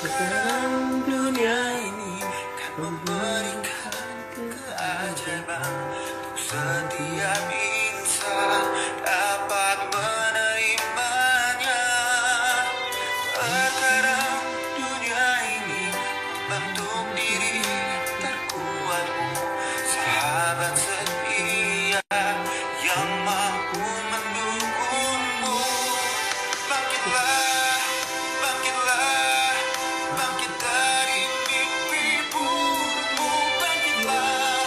Sekarang dunia ini kan memberikan keajaiban untuk setiap insan dapat menerimanya. Terkadang dunia ini membentuk diri terkuatmu, sahabat setia yang mampu mendukungmu. Bangkitlah, bangkitlah, bangkit dari mimpi burukmu. Bangkitlah,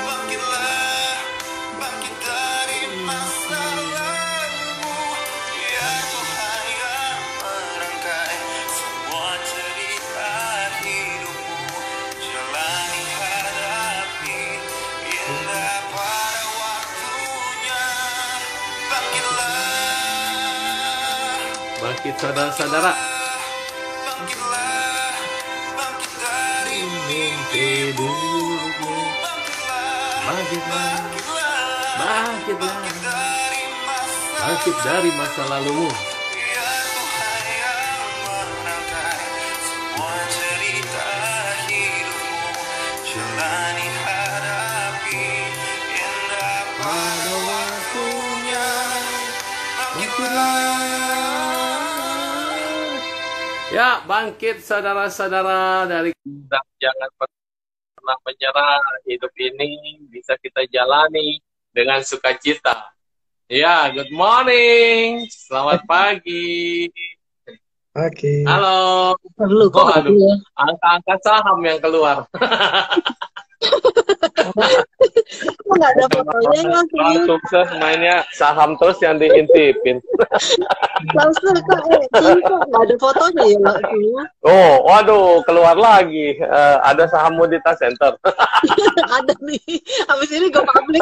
bangkitlah, bangkit dari masa lalumu. Ya Tuhan yang merangkai semua cerita hidupmu, jalani hadapi indah pada waktunya. Bangkitlah, Bangkit saudara-saudara. bangkitlah, bangkit dari Mimpi burukmu. Bangkitlah, bangkitlah, dari masa bangkit dari masa lalumu. ya Tuhan yang merangkai semua cerita hidupmu, jalani hadapi indah pada waktunya. Bangkitlah. Ya, bangkit saudara-saudara dari jangan pernah menyerah. Hidup ini bisa kita jalani dengan sukacita. Ya, good morning. Selamat pagi. Oke. Halo. Perlu Oh, kok aduh. ya. Angka-angka saham yang keluar. Kok nggak ada fotonya langsung Bang sukses mainnya saham terus yang diintipin. langsung kok kok nggak ada fotonya ya langsung. Oh, waduh, keluar lagi. Ada saham Mudita Center. Ada nih. Habis ini gue publik.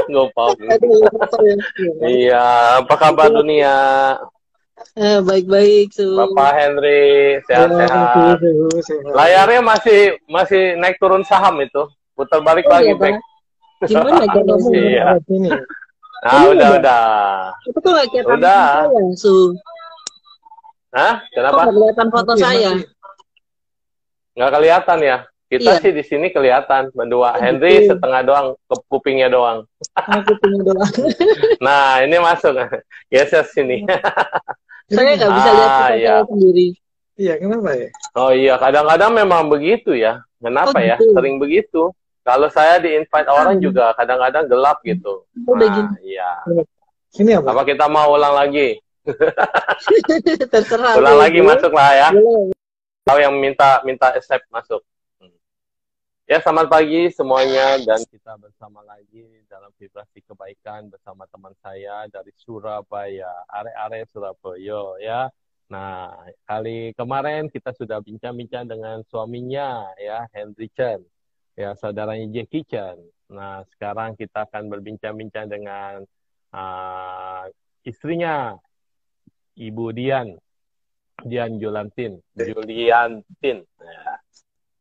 Nggak apa-apa. Ada fotonya. Iya, apa kabar dunia? Baik-baik su. Bapak Henry, sehat-sehat. Layarnya masih naik turun saham itu. Putar balik Oh, lagi, iya, Bek. Gimana ekonomi? Iya. Ini. Nah, udah. Itu kok nggak kelihatan Udah. foto saya su. Hah? Kok Kenapa? nggak kelihatan foto saya? Nggak kelihatan ya? Kita Iya. sih di sini kelihatan berdua. Oh, Henry gitu. setengah doang, ke kupingnya doang. Aku punya doang. Nah, ini masuk. Geser sini. Saya nggak bisa lihat foto iya. saya sendiri. Iya, kenapa ya? Oh iya, kadang-kadang memang begitu ya. Kenapa Oh, ya? gitu. Sering begitu. Kalau saya di-invite orang juga kadang-kadang gelap gitu. Udah Nah, gini. iya. Ini apa? Apa kita mau ulang lagi? Terserah. Ulang Bu. lagi masuk lah ya. Boleh. Tahu yang minta accept masuk. Ya, selamat pagi semuanya dan kita bersama lagi dalam vibrasi kebaikan bersama teman saya dari Surabaya, are-are Surabaya ya. Nah, kali kemarin kita sudah bincang-bincang dengan suaminya ya, Henry Chen, ya saudaranya Jackie Chan. Nah, sekarang kita akan berbincang-bincang dengan istrinya, Ibu Dian Juliantin. Ya.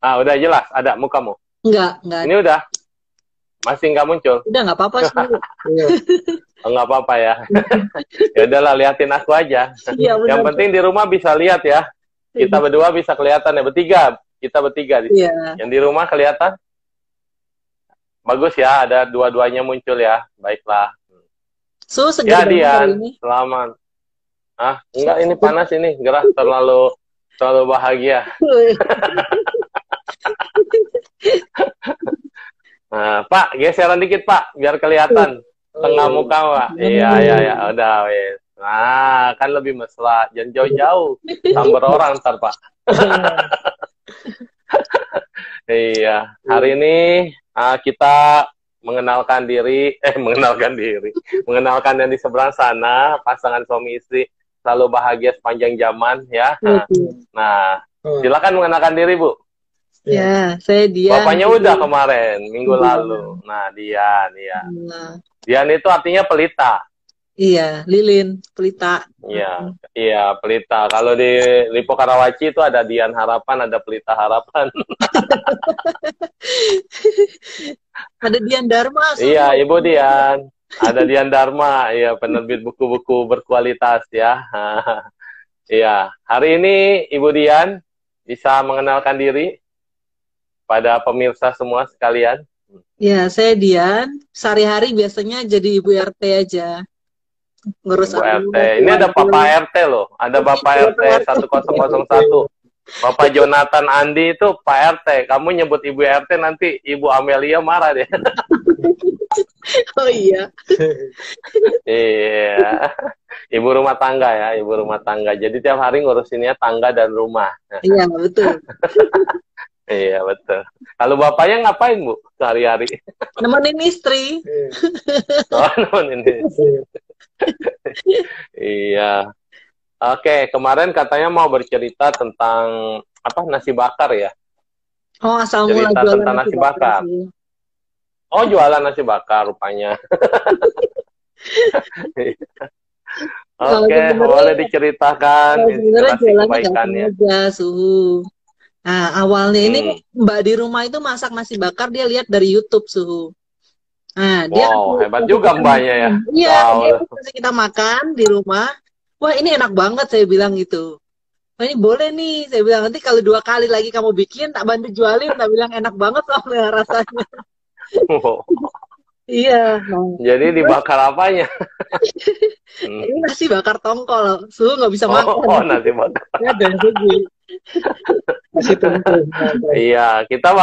Udah jelas, ada mukamu. Enggak. Ini udah, masih nggak muncul. Udah nggak apa-apa sih. Oh, nggak apa-apa ya. Ya udahlah, liatin aku aja. Iya, benar. Yang penting di rumah bisa lihat ya. Kita berdua bisa kelihatan ya, bertiga. Kita bertiga di sini. Iya. Yang di rumah kelihatan? Bagus ya, ada dua-duanya muncul ya. Baiklah. So, Ya, segar banget hari Dian, ini. selamat. Enggak, ini panas ini. Gerah, terlalu bahagia. Nah, Pak, geseran dikit Pak, biar kelihatan tengah muka Pak. Iya, udah wes. Nah, kan lebih mesra, jangan jauh-jauh, sambar orang ntar Pak. Iya, hari ini kita mengenalkan yang di seberang sana, pasangan suami istri selalu bahagia sepanjang zaman ya. Nah, silakan mengenalkan diri Bu. Ya, saya Dian. Bapaknya udah kemarin, minggu lalu. Nah, Dian, iya. Nah, Dian itu artinya pelita. iya, lilin, pelita. Iya, pelita. Kalau di Lipo Karawaci itu ada Dian Harapan, ada Pelita Harapan. Ada Dian Dharma. Iya, Ibu Dian. Ada Dian Dharma, iya, penerbit buku-buku berkualitas ya. Iya, hari ini Ibu Dian bisa mengenalkan diri pada pemirsa semua sekalian. Ya, saya Dian. Sehari-hari biasanya jadi ibu RT aja. Ngurus Ibu RT. anak, Ini ada keluarga. Bapak RT loh. Ada Bapak RT 1001. Bapak Jonathan Andi itu Pak RT. Kamu nyebut Ibu RT nanti Ibu Amelia marah deh. Oh iya. Iya. Ibu rumah tangga ya, ibu rumah tangga. Jadi tiap hari ngurusinnya tangga dan rumah. Iya, betul. Iya, betul. Kalau bapaknya ngapain, Bu, sehari-hari? Nemenin istri. Oh, ini. Iya. Oke, kemarin katanya mau bercerita tentang nasi bakar ya. Oh, asal mula Cerita jualan tentang nasi bakar. sih. Oh, jualan nasi bakar rupanya. Kalau Oke, sebenarnya- boleh diceritakan Kalau sebenarnya inspirasi jualannya kebaikannya. gampang aja, Suhu. Nah, awalnya ini Hmm. Mbak di rumah itu masak nasi bakar, dia lihat dari YouTube, Suhu. Nah, dia Wow, hebat kasih juga kita mbaknya ya. makan. Iya, Wow. dia kasih kita makan di rumah. Wah, ini enak banget, saya bilang gitu. Wah, ini boleh nih, saya bilang. Nanti kalau 2 kali lagi kamu bikin, tak bantu jualin, tak bilang enak banget soalnya rasanya. Iya. Nah, Jadi dibakar apanya? ini nasi bakar tongkol. Suhu nggak bisa makan. Oh, nasi bakar. Ya, dan rugi. Masih tunggu. Iya, kita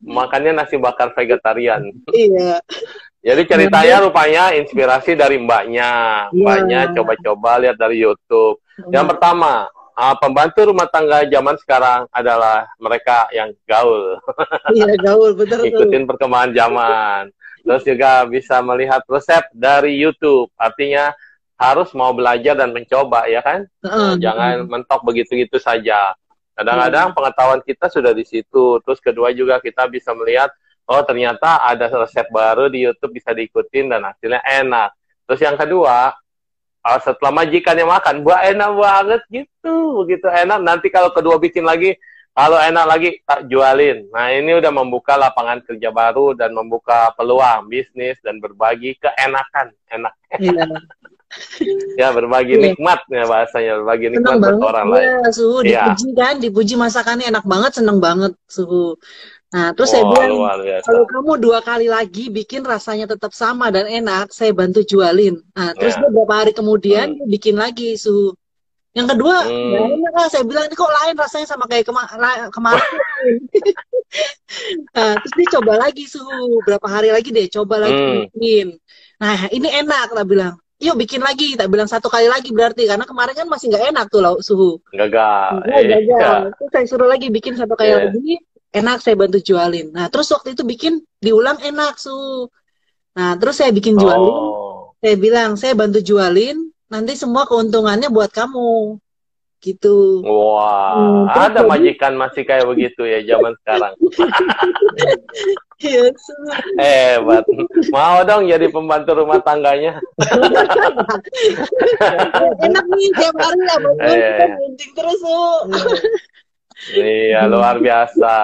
makannya nasi bakar vegetarian. Iya. Jadi ceritanya rupanya inspirasi dari mbaknya. Iya. Mbaknya coba-coba lihat dari YouTube. Yang pertama, pembantu rumah tangga zaman sekarang adalah mereka yang gaul. Iya, gaul, betul. Ikutin perkembangan zaman. Terus juga bisa melihat resep dari YouTube. Artinya harus mau belajar dan mencoba, ya kan? Jangan mentok begitu-gitu saja. Kadang-kadang pengetahuan kita sudah di situ. Terus kedua juga kita bisa melihat, oh ternyata ada resep baru di YouTube bisa diikutin dan hasilnya enak. Terus yang kedua, setelah majikannya makan, wah enak banget gitu. Begitu enak. Nanti kalau kedua bikin lagi, kalau enak lagi, tak jualin. Nah, ini udah membuka lapangan kerja baru dan membuka peluang bisnis dan berbagi keenakan. Enak. Iya. Ya, berbagi Iya. nikmat ya bahasanya. Berbagi nikmat Seneng buat banget. orang lain. Iya, Suhu. Iya. Dipuji kan, dipuji masakannya enak banget, seneng banget, Suhu. Nah, terus saya Wah, bilang, luar biasa. kalau kamu 2 kali lagi bikin rasanya tetap sama dan enak, saya bantu jualin. Nah, terus Ya. dia beberapa hari kemudian dia bikin lagi, Suhu. Yang kedua, nggak enak lah. Saya bilang, ini kok lain rasanya sama kayak kemarin. Nah, terus dia coba lagi, Suhu. Berapa hari lagi deh, coba lagi bikin. Nah, ini enak, tak bilang. Yuk bikin lagi, tak bilang 1 kali lagi berarti. Karena kemarin kan masih nggak enak tuh, Suhu. Gagal. Gagal. Terus saya suruh lagi bikin 1 kali lagi. Enak, saya bantu jualin. Nah, terus waktu itu bikin, diulang enak, Suhu. Nah, terus saya bikin jualin. Saya bilang, saya bantu jualin. Nanti semua keuntungannya buat kamu. Gitu. Wah, ada majikan masih kayak begitu ya zaman sekarang. Iya, Hebat. Mau dong jadi pembantu rumah tangganya. enak nih, tiap hari ya, kita gunting terus, Su. Iya, luar biasa.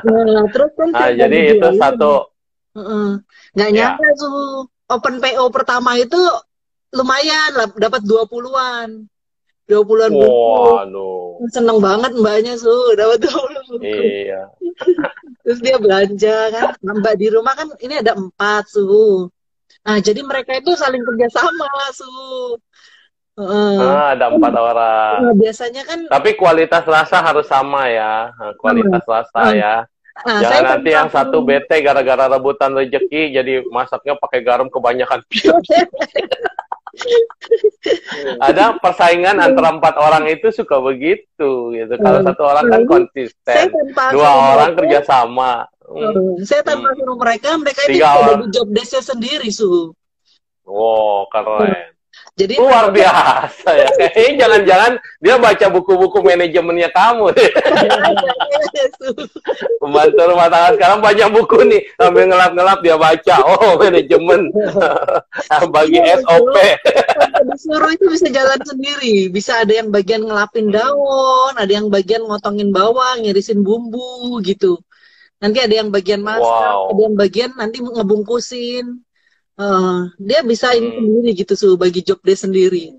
Nah, terus kan jadi itu satu. Nggak nyangka, Su. Open PO pertama itu lumayan, dapat 20-an. 20-an buku. Waduh. Seneng banget mbaknya, Su, dapat 20 buku. Iya. Terus dia belanja kan, mbak di rumah kan ini ada 4, Su. Nah, jadi mereka itu saling kerjasama, Su. Ada 4 orang. Nah, biasanya kan. Tapi kualitas rasa harus sama ya, kualitas rasa ya. Nah, jangan nanti yang satu bete gara-gara rebutan rezeki, jadi masaknya pakai garam kebanyakan. Ada persaingan antara 4 orang itu suka begitu gitu. Kalau 1 orang kan konsisten, 2 orang kerjasama. Saya tanpa suruh mereka itu ada job desk-nya sendiri, Su. Wow, keren. Jadi luar biasa ya. Jangan-jangan dia baca buku-buku manajemennya kamu. Pembantu rumah tangga sekarang banyak buku nih, sambil ngelap-ngelap dia baca. Oh, manajemen bagi SOP. Disuruh itu bisa jalan sendiri. Bisa ada yang bagian ngelapin daun, ada yang bagian ngotongin bawang, ngirisin bumbu gitu. Nanti ada yang bagian masak, ada yang bagian nanti ngebungkusin. Dia bisa ini sendiri gitu, bagi job dia sendiri.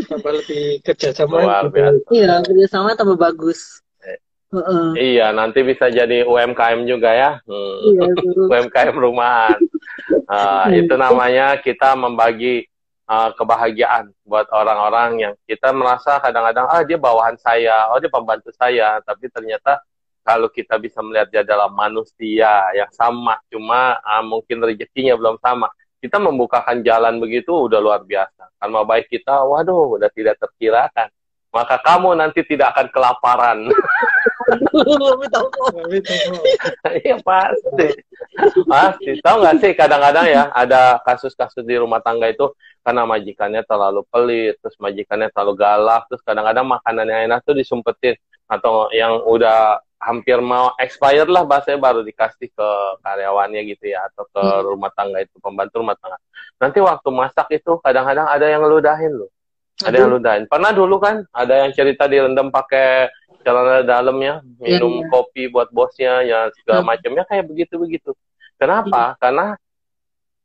tambah lebih kerjasama Luar gitu. biasa. Iya, kerjasama tambah bagus. Eh, Heeh. Iya, nanti bisa jadi UMKM juga ya. Iya, tuh. UMKM rumahan. Itu namanya kita membagi kebahagiaan buat orang-orang yang kita merasa kadang-kadang, dia bawahan saya, dia pembantu saya. Tapi ternyata kalau kita bisa melihat dia dalam manusia yang sama, cuma mungkin rezekinya belum sama. Kita membukakan jalan begitu udah luar biasa. Karena baik kita, waduh, udah tidak terkirakan. Maka kamu nanti tidak akan kelaparan. Iya pasti. Pasti. Tahu nggak sih kadang-kadang ya ada kasus-kasus di rumah tangga itu karena majikannya terlalu pelit, terus majikannya terlalu galak, terus kadang-kadang makanan yang enak tuh disumpetin atau yang udah hampir mau expired lah bahasanya baru dikasih ke karyawannya gitu ya atau ke rumah tangga itu pembantu rumah tangga. Nanti waktu masak itu kadang-kadang ada yang ngeludahin loh. Ada yang ludahin. Pernah dulu kan ada yang cerita direndam pakai celana dalamnya, minum kopi buat bosnya, ya segala macamnya kayak begitu-begitu. Kenapa? Karena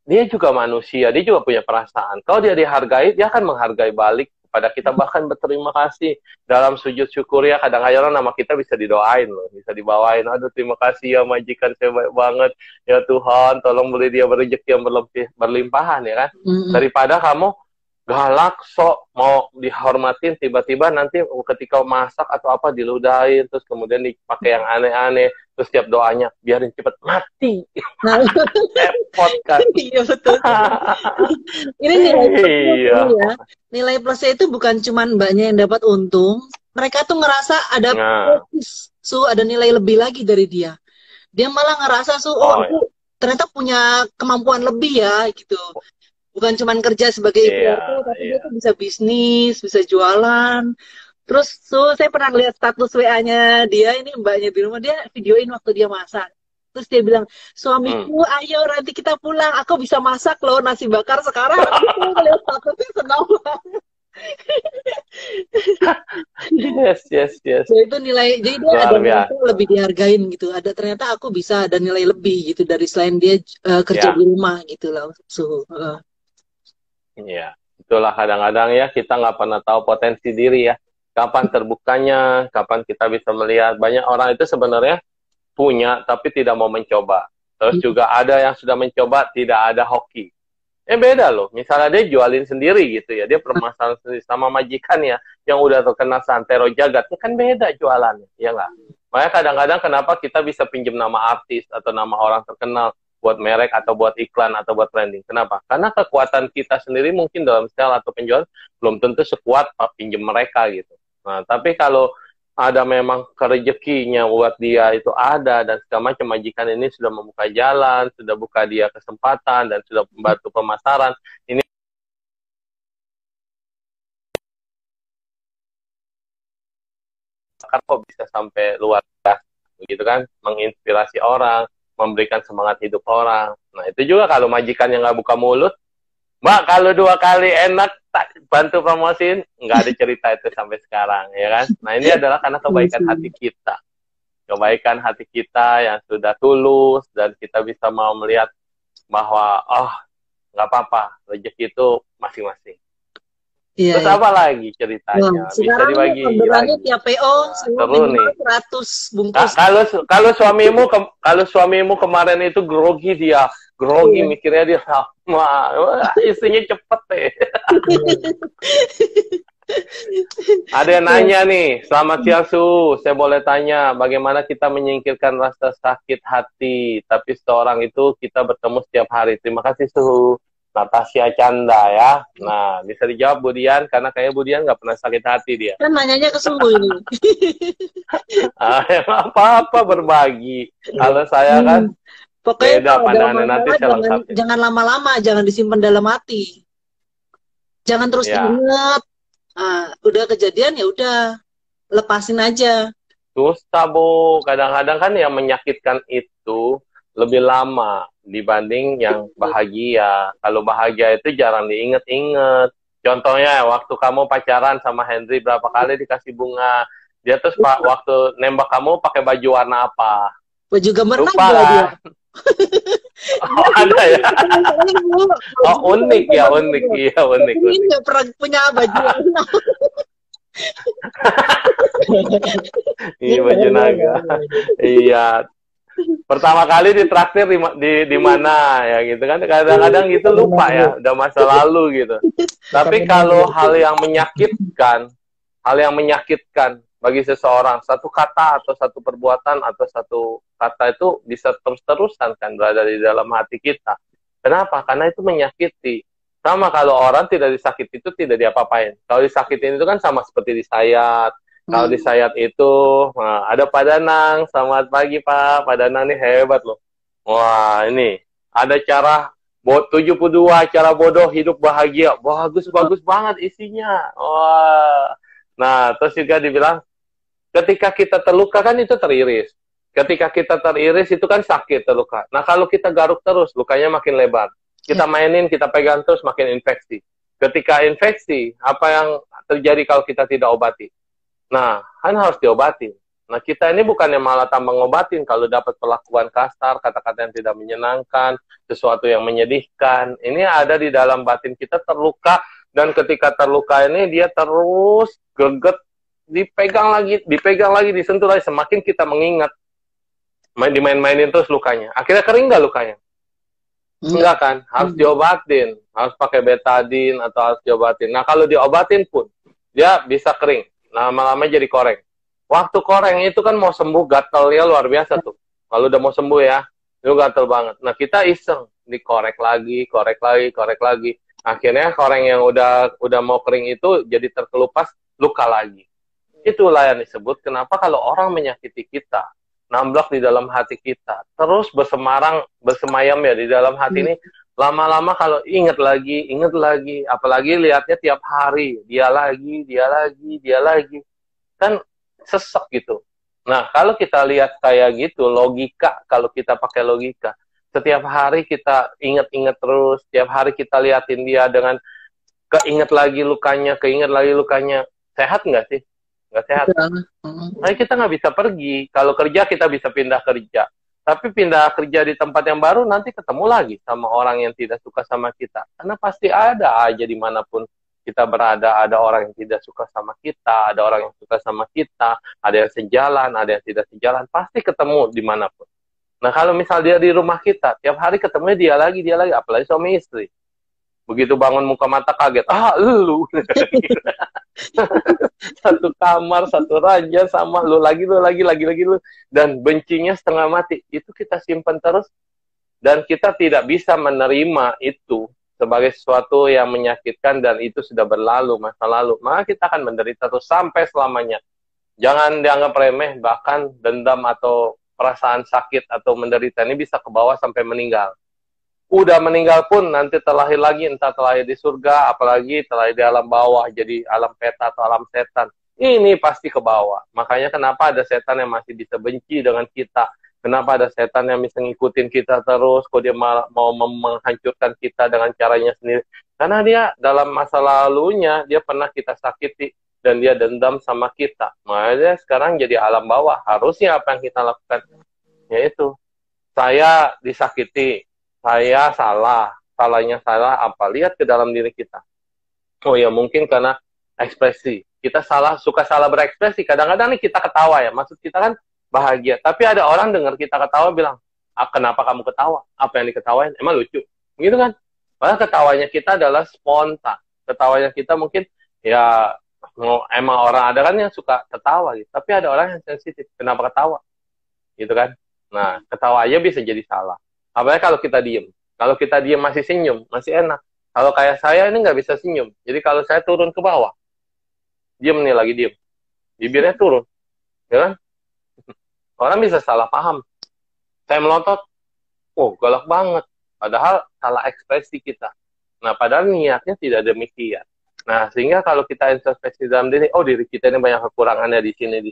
dia juga manusia, dia juga punya perasaan. Kalau dia dihargai, dia akan menghargai balik kepada kita, bahkan berterima kasih. Dalam sujud syukur ya, kadang-kadang nama kita bisa didoain loh, bisa dibawain. Aduh, terima kasih ya majikan saya baik banget. Ya Tuhan, tolong beri dia rezeki yang berlimpahan ya kan. Daripada kamu galak, sok mau dihormatin, tiba-tiba nanti ketika masak atau apa diludahin, terus kemudian dipakai yang aneh-aneh, terus tiap doanya biarin cepet mati. Repot kan. Iya betul. Ini nilai plusnya ya. Nilai plusnya itu bukan cuma mbaknya yang dapat untung, mereka tuh ngerasa ada ada nilai lebih lagi dari dia. Dia malah ngerasa aku ternyata punya kemampuan lebih ya gitu. Bukan cuma kerja sebagai ibu tapi dia tuh bisa bisnis, bisa jualan. Terus saya pernah lihat status WA-nya dia, ini mbaknya di rumah, dia videoin waktu dia masak. Terus dia bilang, suamiku, ayo nanti kita pulang, aku bisa masak loh nasi bakar sekarang. Aku lihat statusnya senang banget. Yes. So, itu nilai, jadi dia ada nilai lebih dihargain gitu. Ada ternyata aku bisa ada nilai lebih gitu dari selain dia kerja di rumah gitu loh. Iya, itulah kadang-kadang ya kita nggak pernah tahu potensi diri ya. Kapan terbukanya, kapan kita bisa melihat. Banyak orang itu sebenarnya punya tapi tidak mau mencoba. Terus juga ada yang sudah mencoba tidak ada hoki. Beda loh. Misalnya dia jualin sendiri gitu ya. Dia permasalahan sendiri sama majikannya yang udah terkenal santero jagat. Itu kan beda jualannya, ya nggak? Makanya kadang-kadang kenapa kita bisa pinjam nama artis atau nama orang terkenal buat merek atau buat iklan atau buat branding. Kenapa? Karena kekuatan kita sendiri mungkin dalam sales atau penjualan belum tentu sekuat pinjam mereka gitu. Nah, tapi kalau ada memang rezekinya buat dia itu ada dan segala macam, majikan ini sudah membuka jalan, sudah buka dia kesempatan dan sudah membantu pemasaran. Ini kok bisa sampai luar biasa begitu kan, menginspirasi orang, memberikan semangat hidup orang. Nah, itu juga kalau majikan yang nggak buka mulut, Mbak, kalau 2 kali enak, bantu promosiin, nggak ada cerita itu sampai sekarang, ya kan? Nah, ini adalah karena kebaikan hati kita. Kebaikan hati kita yang sudah tulus, dan kita bisa mau melihat bahwa, nggak apa-apa, rezeki itu masing-masing. Iya, terus apa lagi ceritanya? Bisa dibagi lagi. Tiap PO seru nih. 100 bungkus. Kalau suamimu kemarin itu grogi dia, mikirnya dia sama, isinya cepet deh. Ada yang nanya nih, selamat siang Su, saya boleh tanya bagaimana kita menyingkirkan rasa sakit hati, tapi seorang itu kita bertemu setiap hari. Terima kasih Su. Natasha Canda ya. Nah, bisa dijawab Budian, karena kayaknya Budian nggak pernah sakit hati dia. Kan nanyanya ke Sungguh ini. Apa-apa berbagi. Kalau saya kan pokoknya beda pandangan nanti saya lengkapin. Jangan lama-lama, jangan disimpan dalam hati. Jangan terus ingat. Udah kejadian ya udah, lepasin aja. Susah Bu, kadang-kadang kan yang menyakitkan itu lebih lama dibanding yang bahagia. Kalau bahagia itu jarang diinget-inget. Contohnya, waktu kamu pacaran sama Henry berapa kali dikasih bunga. Dia terus waktu nembak kamu pakai baju warna apa? Baju gambar lupa naga kan? dia. Oh, ada ya. Masalahnya Bu, Oh, unik ya, unik. Iya, unik, ini unik. nggak pernah punya baju. Iya, baju naga. Iya. Pertama kali ditraktir di mana ya gitu kan. Kadang-kadang gitu lupa ya, udah masa lalu gitu. Tapi kalau hal yang menyakitkan bagi seseorang, satu kata atau satu perbuatan atau satu kata itu bisa terus-terusan kan berada di dalam hati kita. Kenapa? Karena itu menyakiti. Sama kalau orang tidak disakiti itu tidak diapa-apain. Kalau disakitin itu kan sama seperti disayat. Kalau disayat itu, nah, ada Pak Danang. Selamat pagi Pak. Pak Danang ini hebat loh. Wah, ini ada cara 72 cara bodoh hidup bahagia. Bagus banget isinya. Wah. Nah, terus juga dibilang ketika kita terluka kan itu teriris. Ketika kita teriris itu kan sakit terluka. Nah, kalau kita garuk terus, lukanya makin lebar. Kita mainin, kita pegang terus makin infeksi. Ketika infeksi, apa yang terjadi kalau kita tidak obati? Nah, kan harus diobatin. Nah, kita ini bukannya malah tambah ngobatin kalau dapat perlakuan kasar, kata-kata yang tidak menyenangkan, sesuatu yang menyedihkan. Ini ada di dalam batin kita terluka, dan ketika terluka ini dia terus geget, dipegang lagi, disentuh lagi, semakin kita mengingat, dimain-mainin terus lukanya. Akhirnya kering nggak lukanya? Enggak kan? Harus diobatin. Harus pakai betadine atau harus diobatin. Nah, kalau diobatin pun, dia bisa kering. Lama-lama jadi koreng. Waktu koreng itu kan mau sembuh, gatalnya luar biasa tuh. Kalau udah mau sembuh ya, itu gatal banget. Nah, kita iseng. Dikorek lagi. Akhirnya koreng yang udah mau kering itu jadi terkelupas, luka lagi. Itulah yang disebut kenapa kalau orang menyakiti kita, namblok di dalam hati kita, terus bersemayam ya di dalam hati ini, lama-lama kalau inget lagi, apalagi lihatnya tiap hari, dia lagi, kan sesek gitu. Nah, kalau kita lihat kayak gitu, logika, kalau kita pakai logika, setiap hari kita inget-inget terus, setiap hari kita liatin dia dengan keinget lagi lukanya, sehat nggak sih? Nggak sehat. Nah, kita nggak bisa pergi. Kalau kerja kita bisa pindah kerja. Tapi pindah kerja di tempat yang baru nanti ketemu lagi sama orang yang tidak suka sama kita. Karena pasti ada aja dimanapun kita berada, ada orang yang tidak suka sama kita, ada orang yang suka sama kita, ada yang sejalan, ada yang tidak sejalan. Pasti ketemu dimanapun. Nah, kalau misal dia di rumah kita, tiap hari ketemu dia lagi, apalagi suami istri. Begitu bangun muka mata kaget, lu. Satu kamar, satu ranjang sama lu lagi, dan bencinya setengah mati. Itu kita simpan terus, dan kita tidak bisa menerima itu sebagai sesuatu yang menyakitkan, dan itu sudah berlalu, masa lalu. Maka kita akan menderita terus sampai selamanya. Jangan dianggap remeh, bahkan dendam atau perasaan sakit atau menderita ini bisa ke bawah sampai meninggal. Udah meninggal pun nanti terlahir lagi, entah terlahir di surga, apalagi terlahir di alam bawah, jadi alam peta atau alam setan. Ini pasti ke bawah. Makanya kenapa ada setan yang masih bisa benci dengan kita. Kenapa ada setan yang bisa ngikutin kita terus, kok dia mau menghancurkan kita dengan caranya sendiri. Karena dia dalam masa lalunya, dia pernah kita sakiti, dan dia dendam sama kita. Makanya sekarang jadi alam bawah. Harusnya apa yang kita lakukan? Yaitu, saya disakiti, saya salahnya salah apa? Lihat ke dalam diri kita. Oh ya, mungkin karena ekspresi. Kita suka salah berekspresi. Kadang-kadang nih kita ketawa ya, maksud kita kan bahagia. Tapi ada orang dengar kita ketawa bilang, kenapa kamu ketawa? Apa yang diketawain? Emang lucu? Gitu kan? Padahal ketawanya kita adalah spontan. Ketawanya kita mungkin, ya emang orang ada kan yang suka ketawa gitu. Tapi ada orang yang sensitif. Kenapa ketawa? Gitu kan? Nah, ketawa aja bisa jadi salah. Apalagi kalau kita diem. Kalau kita diem masih senyum, masih enak. Kalau kayak saya ini nggak bisa senyum. Jadi kalau saya turun ke bawah, diem nih lagi diem, bibirnya turun, ya kan? Orang bisa salah paham. Saya melotot, galak banget. Padahal salah ekspresi kita. Nah, padahal niatnya tidak demikian. Nah, sehingga kalau kita introspeksi dalam diri, diri kita ini banyak kekurangannya di sini.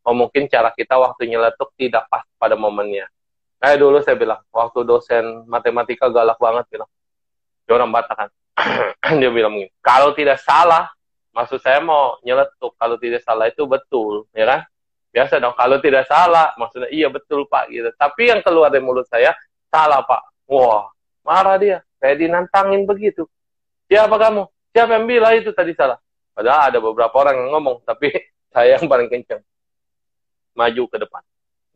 Mungkin cara kita waktu nyeletuk tidak pas pada momennya. Kayak dulu saya bilang, waktu dosen matematika galak banget bilang, dia orang Batak kan, dia bilang begini, kalau tidak salah, maksud saya mau nyeletuk, kalau tidak salah itu betul, ya kan? biasa dong. Kalau tidak salah, maksudnya iya betul Pak gitu. Tapi yang keluar dari mulut saya, salah Pak. Wah, marah dia. Kayak dinantangin begitu. Siapa kamu? Siapa yang bilang itu tadi salah? Padahal ada beberapa orang yang ngomong, tapi saya yang paling kenceng. Maju ke depan.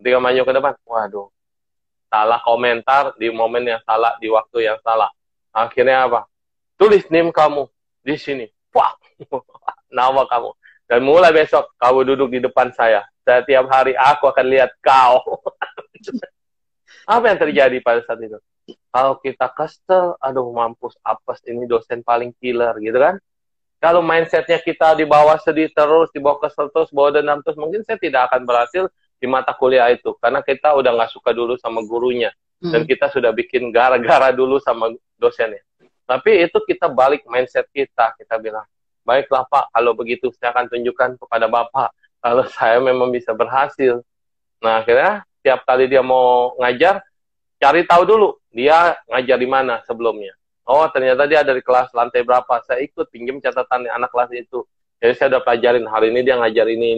Ketika maju ke depan, waduh, salah komentar di momen yang salah, di waktu yang salah. Akhirnya apa? Tulis NIM kamu di sini. Wah, nama kamu. Dan mulai besok, kamu duduk di depan saya. Setiap hari aku akan lihat kau. Apa yang terjadi pada saat itu? Kalau kita kesel, aduh mampus, apes, ini dosen paling killer, gitu kan? Kalau mindsetnya kita dibawa sedih terus, dibawa kesel terus, bawa dendam terus, mungkin saya tidak akan berhasil di mata kuliah itu. Karena kita udah nggak suka dulu sama gurunya. Dan kita sudah bikin gara-gara dulu sama dosennya. Tapi itu kita balik mindset kita. Kita bilang, baiklah Pak, kalau begitu saya akan tunjukkan kepada Bapak. Kalau saya memang bisa berhasil. Nah akhirnya, tiap kali dia mau ngajar, cari tahu dulu, dia ngajar di mana sebelumnya. Oh, ternyata dia ada di kelas lantai berapa. Saya ikut pinjam catatan anak kelas itu. Jadi saya udah pelajarin, hari ini dia ngajar ini.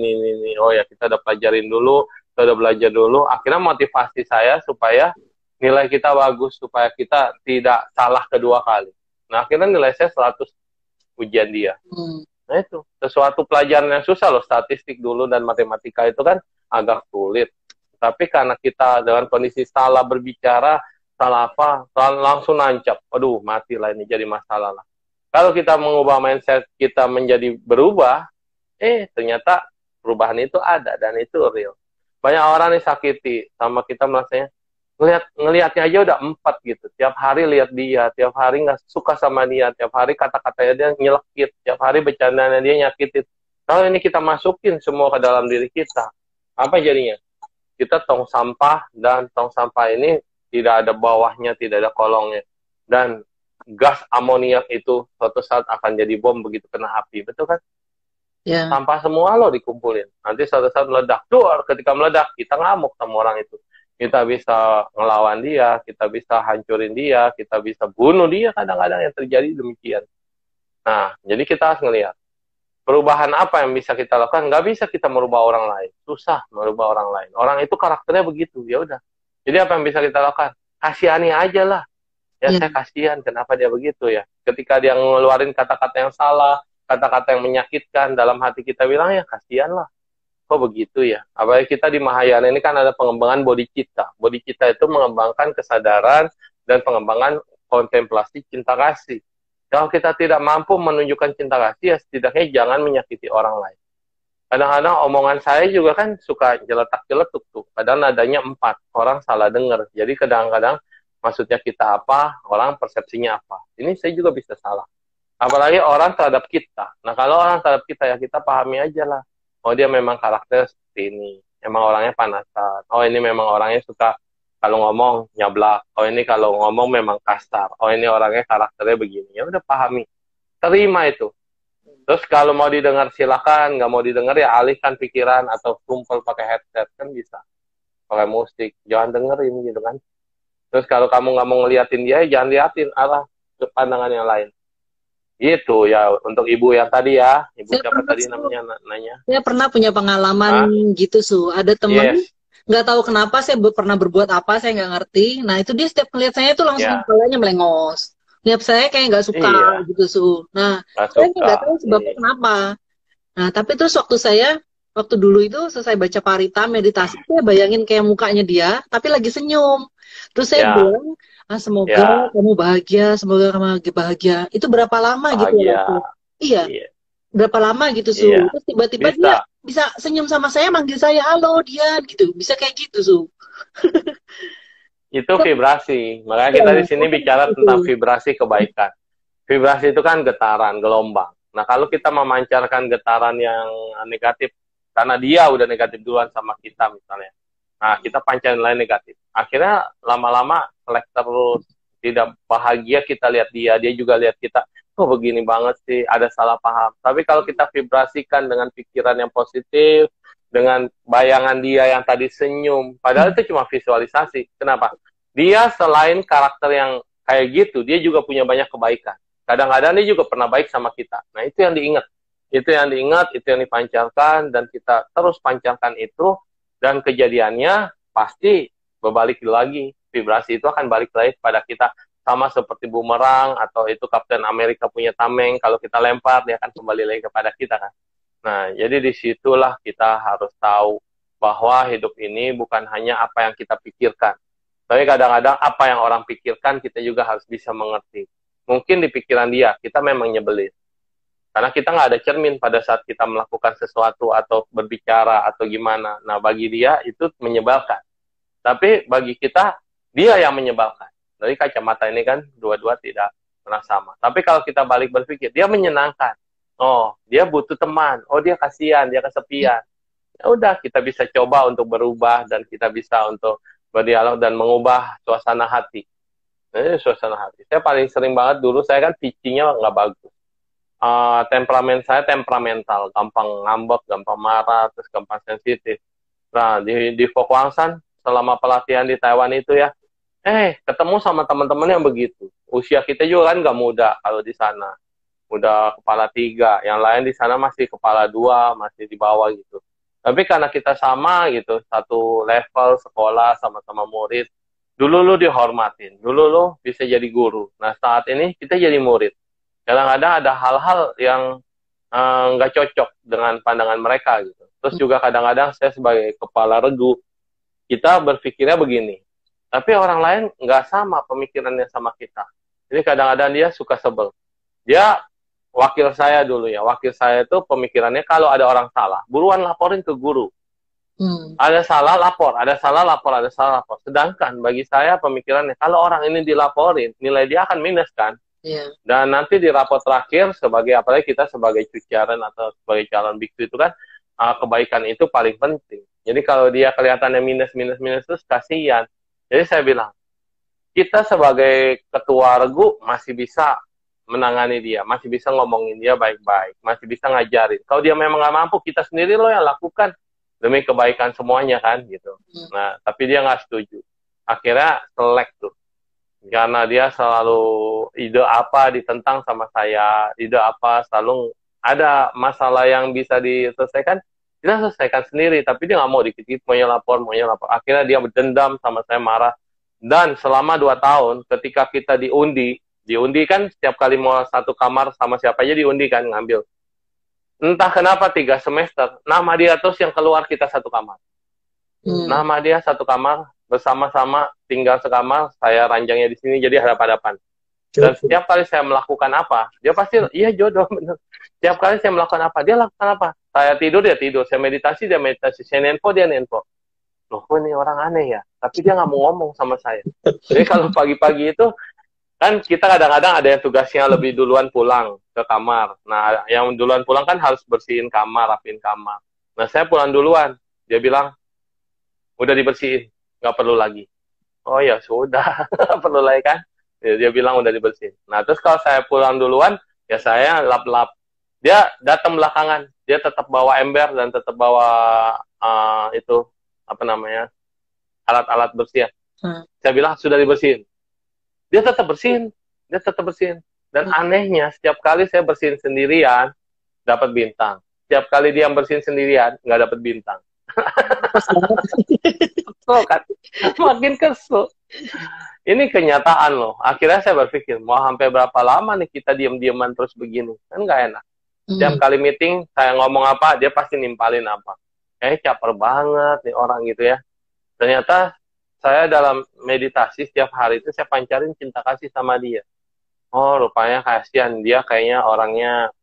Oh ya, kita udah pelajarin dulu, kita udah belajar dulu. Akhirnya motivasi saya supaya nilai kita bagus, supaya kita tidak salah kedua kali. Nah, akhirnya nilai saya 100 ujian dia. Nah itu, sesuatu pelajaran yang susah loh, statistik dulu dan matematika itu kan agak sulit. Tapi karena kita dengan kondisi salah berbicara, salah apa, langsung nancap. Aduh, matilah ini jadi masalah lah. Kalau kita mengubah mindset kita menjadi berubah, ternyata perubahan itu ada dan itu real. Banyak orang nih sakiti sama kita merasanya, ngelihatnya aja udah 4 gitu. Tiap hari lihat dia, tiap hari nggak suka sama dia, tiap hari kata-katanya dia nyelekit, tiap hari bercandanya dia nyakitin. Kalau ini kita masukin semua ke dalam diri kita, apa jadinya? Kita tong sampah, dan tong sampah ini tidak ada bawahnya, tidak ada kolongnya. Dan gas amoniak itu suatu saat akan jadi bom begitu kena api, betul kan? Yeah. Sampah semua loh dikumpulin. Nanti suatu saat meledak. Ketika meledak, kita ngamuk sama orang itu. Kita bisa ngelawan dia, kita bisa hancurin dia, kita bisa bunuh dia, kadang-kadang yang terjadi demikian. Nah, jadi kita harus ngelihat. Perubahan apa yang bisa kita lakukan? Nggak bisa kita merubah orang lain. Susah merubah orang lain. Orang itu karakternya begitu, ya udah. Jadi apa yang bisa kita lakukan? Kasihani aja lah. Ya, saya kasihan, kenapa dia begitu ya? Ketika dia ngeluarin kata-kata yang salah, kata-kata yang menyakitkan, dalam hati kita bilang, ya kasihan lah. Kok begitu ya? Apalagi kita di Mahayana ini kan ada pengembangan bodhicitta. Bodhicitta itu mengembangkan kesadaran dan pengembangan kontemplasi cinta kasih. Kalau kita tidak mampu menunjukkan cinta kasih, ya setidaknya jangan menyakiti orang lain. Kadang-kadang omongan saya juga kan suka jeletak-jeletuk tuh. Kadang nadanya 4, orang salah dengar. Jadi kadang-kadang maksudnya kita apa, orang persepsinya apa. Ini saya juga bisa salah. Apalagi orang terhadap kita. Nah kalau orang terhadap kita, ya kita pahami aja lah. Oh dia memang karakternya seperti ini. Emang orangnya panasan. Oh ini memang orangnya suka kalau ngomong nyablak. Oh ini kalau ngomong memang kasar. Oh ini orangnya karakternya begini. Ya udah pahami. Terima itu. Terus kalau mau didengar silakan, nggak mau didengar ya alihkan pikiran atau kumpul pakai headset kan bisa. Pakai musik, jangan dengerin gitu kan. Terus kalau kamu nggak mau ngeliatin dia, jangan liatin arah ke pandangan yang lain. Gitu ya untuk ibu yang tadi ya, ibu saya siapa tadi namanya nanya. Saya pernah punya pengalaman gitu ada teman nggak tahu kenapa saya pernah berbuat apa saya nggak ngerti. Nah itu dia setiap melihat saya itu langsung kepalanya melengos. Lihat saya kayak nggak suka gitu Nah saya nggak tahu sebabnya kenapa. Nah tapi terus waktu dulu itu selesai baca parita meditasi saya bayangin kayak mukanya dia tapi lagi senyum. Terus saya bilang semoga kamu bahagia, semoga kamu bahagia. Itu berapa lama gitu ya? Iya. Berapa lama gitu Terus tiba-tiba dia bisa senyum sama saya, manggil saya halo Dian gitu. Bisa kayak gitu Itu vibrasi. Makanya kita di sini bicara tentang vibrasi kebaikan. Vibrasi itu kan getaran, gelombang. Nah, kalau kita memancarkan getaran yang negatif, karena dia udah negatif duluan sama kita misalnya. Nah, kita pancarin lain negatif. Akhirnya lama-lama selek terus. Tidak bahagia kita lihat dia juga lihat kita. Oh, begini banget sih, ada salah paham. Tapi kalau kita vibrasikan dengan pikiran yang positif, dengan bayangan dia yang tadi senyum, padahal itu cuma visualisasi. Kenapa? Dia selain karakter yang kayak gitu, dia juga punya banyak kebaikan. Kadang-kadang dia juga pernah baik sama kita. Nah, itu yang diingat. Itu yang diingat, itu yang dipancarkan, dan kita terus pancarkan itu, dan kejadiannya pasti berbalik lagi. Vibrasi itu akan balik lagi kepada kita. Sama seperti bumerang, atau itu Kapten Amerika punya tameng, kalau kita lempar, dia akan kembali lagi kepada kita kan. Nah, jadi disitulah kita harus tahu bahwa hidup ini bukan hanya apa yang kita pikirkan. Tapi kadang-kadang apa yang orang pikirkan, kita juga harus bisa mengerti. Mungkin di pikiran dia, kita memang nyebelin. Karena kita nggak ada cermin pada saat kita melakukan sesuatu atau berbicara atau gimana. Nah, bagi dia itu menyebalkan. Tapi bagi kita, dia yang menyebalkan. Dari kacamata ini kan, dua-dua tidak pernah sama. Tapi kalau kita balik berpikir, dia menyenangkan. Oh, dia butuh teman. Oh, dia kasihan, dia kesepian. Ya udah, kita bisa coba untuk berubah dan kita bisa untuk berdialog dan mengubah suasana hati. Ini suasana hati. Saya paling sering banget dulu, saya kan pitching-nya nggak bagus. Temperamen saya temperamental, gampang ngambek, gampang marah, terus gampang sensitif. Nah, di Fokwangsan, selama pelatihan di Taiwan itu ya, ketemu sama teman-teman yang begitu. Usia kita juga kan nggak muda kalau di sana. Udah kepala 3, yang lain di sana masih kepala 2, masih di bawah gitu. Tapi karena kita sama gitu, satu level sekolah, sama-sama murid, dulu lu dihormatin, dulu lu bisa jadi guru. Nah, saat ini kita jadi murid. Kadang-kadang ada hal-hal yang nggak cocok dengan pandangan mereka gitu. Terus juga kadang-kadang saya sebagai kepala regu, kita berpikirnya begini. Tapi orang lain nggak sama pemikirannya sama kita. Jadi kadang-kadang dia suka sebel. Dia wakil saya dulu ya. Wakil saya itu pemikirannya kalau ada orang salah, buruan laporin ke guru. Ada salah lapor, ada salah lapor, ada salah lapor. Sedangkan bagi saya pemikirannya, kalau orang ini dilaporin, nilai dia akan minus kan. Yeah. Dan nanti di rapor terakhir, sebagai apalagi kita sebagai cuciaran atau sebagai calon biksu itu kan, kebaikan itu paling penting. Jadi kalau dia kelihatannya minus terus kasihan. Jadi saya bilang, kita sebagai ketua regu masih bisa menangani dia, masih bisa ngomongin dia baik-baik, masih bisa ngajarin. Kalau dia memang nggak mampu, kita sendiri loh yang lakukan demi kebaikan semuanya kan gitu. Nah, tapi dia nggak setuju. Akhirnya selek tuh. Karena dia selalu ide apa ditentang sama saya, ide apa selalu ada masalah yang bisa diselesaikan, kita selesaikan sendiri, tapi dia nggak mau dikit-dikit, maunya lapor. Akhirnya dia berdendam sama saya, marah. Dan selama 2 tahun, ketika kita diundi kan setiap kali mau satu kamar sama siapa aja diundi kan, ngambil. Entah kenapa 3 semester, nama dia terus yang keluar kita satu kamar. Nama dia satu kamar, bersama-sama tinggal sekamar, saya ranjangnya di sini jadi hadap-hadapan. Dan setiap kali saya melakukan apa, dia pasti, iya jodoh bener. Setiap kali saya melakukan apa, dia lakukan apa. Saya tidur, dia tidur. Saya meditasi, dia meditasi. Saya nenpo, dia nenpo. Loh, kok ini orang aneh ya? Tapi dia nggak mau ngomong sama saya. Jadi kalau pagi-pagi itu, kan kita kadang-kadang ada yang tugasnya lebih duluan pulang ke kamar. Nah, yang duluan pulang kan harus bersihin kamar, rapiin kamar. Nah, saya pulang duluan. Dia bilang, udah dibersihin. Nggak perlu lagi. Oh ya sudah, perlu lagi kan? Dia bilang udah dibersihin. Nah terus kalau saya pulang duluan, ya saya lap-lap. Dia datang belakangan, dia tetap bawa ember dan tetap bawa itu apa namanya alat-alat bersih. Saya bilang sudah dibersihin. Dia tetap bersihin, Dan anehnya setiap kali saya bersihin sendirian, dapat bintang. Setiap kali dia bersihin sendirian, nggak dapat bintang. Kesel kan, makin kesel. Ini kenyataan loh. Akhirnya saya berpikir, mau sampai berapa lama nih kita diam-diaman terus begini, kan nggak enak. Setiap kali meeting saya ngomong apa, dia pasti nimpalin apa. Caper banget nih orang gitu ya. Ternyata saya dalam meditasi setiap hari itu saya pancarin cinta kasih sama dia. Oh rupanya kasihan, dia kayaknya orangnya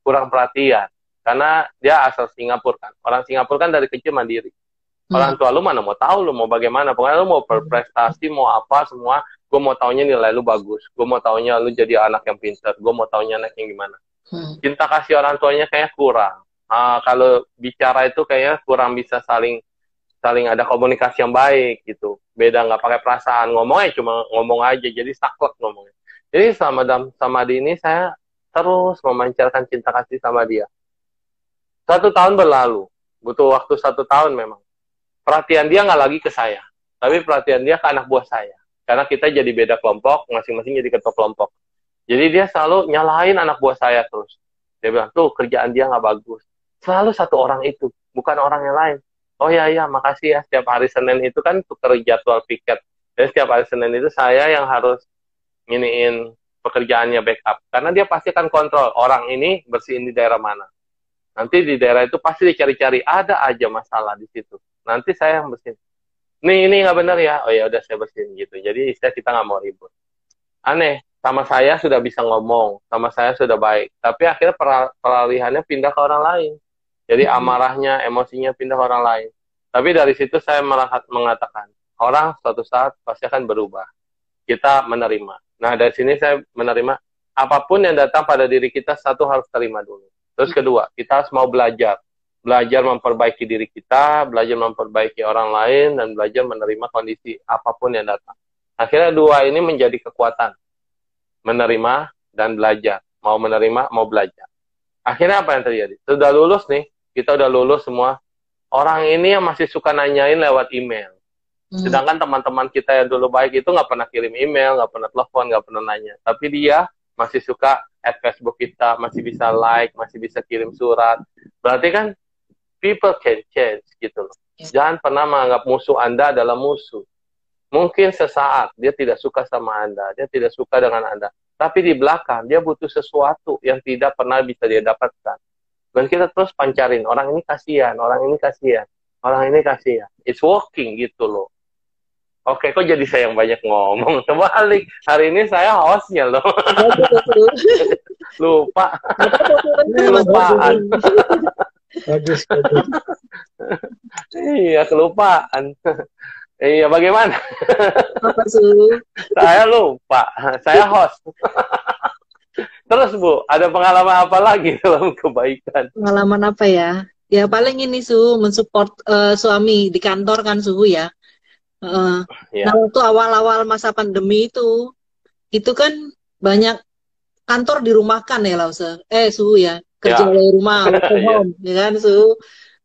kurang perhatian. Karena dia asal Singapura kan. Orang Singapura kan dari kecil mandiri. Orang tua lu mana mau tahu lu mau bagaimana. Pokoknya lu mau berprestasi, mau apa semua. Gue mau taunya nilai lu bagus. Gue mau taunya lu jadi anak yang pintar. Gue mau taunya anak yang gimana. Cinta kasih orang tuanya kayaknya kurang. Kalau bicara itu kayaknya kurang bisa saling ada komunikasi yang baik gitu. Beda nggak pakai perasaan. Ngomongnya cuma ngomong aja. Jadi saklek ngomongnya. Jadi sama di ini saya terus memancarkan cinta kasih sama dia. 1 tahun berlalu, butuh waktu 1 tahun memang. Perhatian dia nggak lagi ke saya, tapi perhatian dia ke anak buah saya. Karena kita jadi beda kelompok, masing-masing jadi ketua kelompok. Jadi dia selalu nyalahin anak buah saya terus. Dia bilang, tuh kerjaan dia nggak bagus. Selalu satu orang itu, bukan orang yang lain. Oh ya, makasih ya. Setiap hari Senin itu kan tuker jadwal piket. Jadi setiap hari Senin itu saya yang harus nginiin pekerjaannya backup. Karena dia pasti akan kontrol orang ini bersihin di daerah mana. Nanti di daerah itu pasti dicari-cari, ada aja masalah di situ. Nanti saya yang bersihin. Ini nggak benar ya. Oh ya udah saya bersihin gitu. Jadi istilah kita nggak mau ribut. Aneh, sama saya sudah bisa ngomong, sama saya sudah baik. Tapi akhirnya peralihannya pindah ke orang lain. Jadi amarahnya, emosinya pindah ke orang lain. Tapi dari situ saya mengatakan, orang suatu saat pasti akan berubah. Kita menerima. Nah, dari sini saya menerima, apapun yang datang pada diri kita, satu harus terima dulu. Terus kedua, kita harus mau belajar. Belajar memperbaiki diri kita, belajar memperbaiki orang lain, dan belajar menerima kondisi apapun yang datang. Akhirnya dua ini menjadi kekuatan. Menerima dan belajar. Mau menerima, mau belajar. Akhirnya apa yang terjadi? Sudah lulus nih, kita udah lulus semua. Orang ini yang masih suka nanyain lewat email. Sedangkan teman-teman kita yang dulu baik itu nggak pernah kirim email, nggak pernah telepon, nggak pernah nanya. Tapi dia masih suka add Facebook kita, masih bisa like, masih bisa kirim surat. Berarti kan people can change gitu loh. Jangan pernah menganggap musuh Anda adalah musuh. Mungkin sesaat dia tidak suka sama Anda, dia tidak suka dengan Anda. Tapi di belakang dia butuh sesuatu yang tidak pernah bisa dia dapatkan. Dan kita terus pancarin, orang ini kasihan, orang ini kasihan, orang ini kasihan. It's working gitu loh. Oke, kok jadi saya yang banyak ngomong? Kebalik, hari ini saya hostnya loh. Lupa. Kelupaan. Bagus. Iya, kelupaan. Iya, bagaimana? Apa Su? Saya lupa, saya host. Terus Bu, ada pengalaman apa lagi dalam kebaikan? Pengalaman apa ya? Ya paling ini Su, mensupport suami di kantor kan Su ya. Ya. Nah waktu awal-awal masa pandemi itu kan banyak kantor dirumahkan ya Lause. Su ya, kerja Ya. dari rumah, work from home, ya kan Su.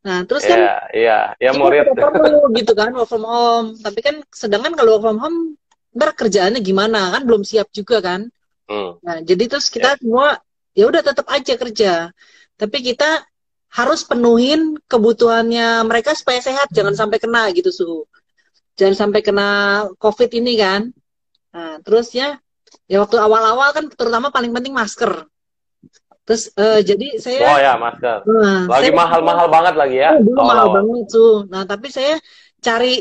Nah terus kan ya kita murid. tidak perlu gitu kan work from home. Tapi kan sedangkan kalau work from home, ntar kerjaannya gimana kan belum siap juga kan. Nah jadi terus kita semua ya udah tetap aja kerja. Tapi kita harus penuhin kebutuhannya mereka supaya sehat, jangan sampai kena gitu Su. Jangan sampai kena COVID ini kan. Nah, terus ya waktu awal-awal kan terutama paling penting masker. Terus jadi saya Oh ya, masker. Lagi mahal-mahal banget lagi ya. Dulu mahal banget tuh. Nah, tapi saya cari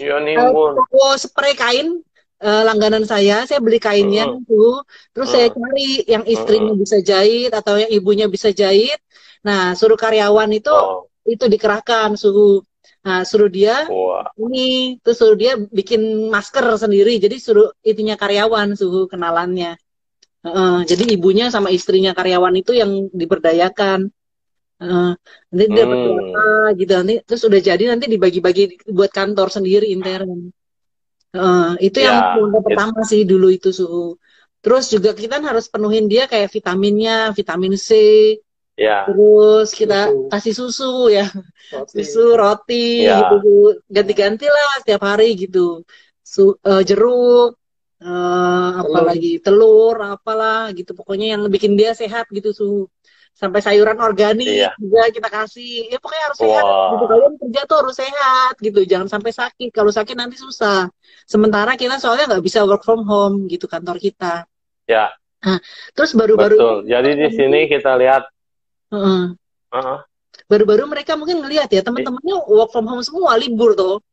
toko spray kain langganan saya beli kainnya tuh. Terus saya cari yang istrinya bisa jahit atau yang ibunya bisa jahit. Nah, suruh karyawan itu dikerahkan Nah, suruh dia terus suruh dia bikin masker sendiri. Jadi suruh itunya karyawan, kenalannya. Jadi ibunya sama istrinya karyawan itu yang diberdayakan. Nanti dia berapa gitu nanti terus udah jadi nanti dibagi-bagi buat kantor sendiri intern. Itu yang pertama sih dulu itu Terus juga kita harus penuhin dia kayak vitaminnya, vitamin C. Terus kita kasih susu ya, susu, roti gitu, ganti-ganti lah setiap hari gitu, jeruk, apalagi telur, apalah gitu, pokoknya yang bikin dia sehat gitu sampai sayuran organik juga kita kasih, ya pokoknya harus sehat gitu, kalian kerja tuh harus sehat gitu, jangan sampai sakit, kalau sakit nanti susah. Sementara kita soalnya nggak bisa work from home gitu kantor kita. Nah, terus baru-baru betul. Jadi di sini kita lihat. Baru-baru mereka mungkin ngelihat ya teman-temannya work from home semua libur tuh.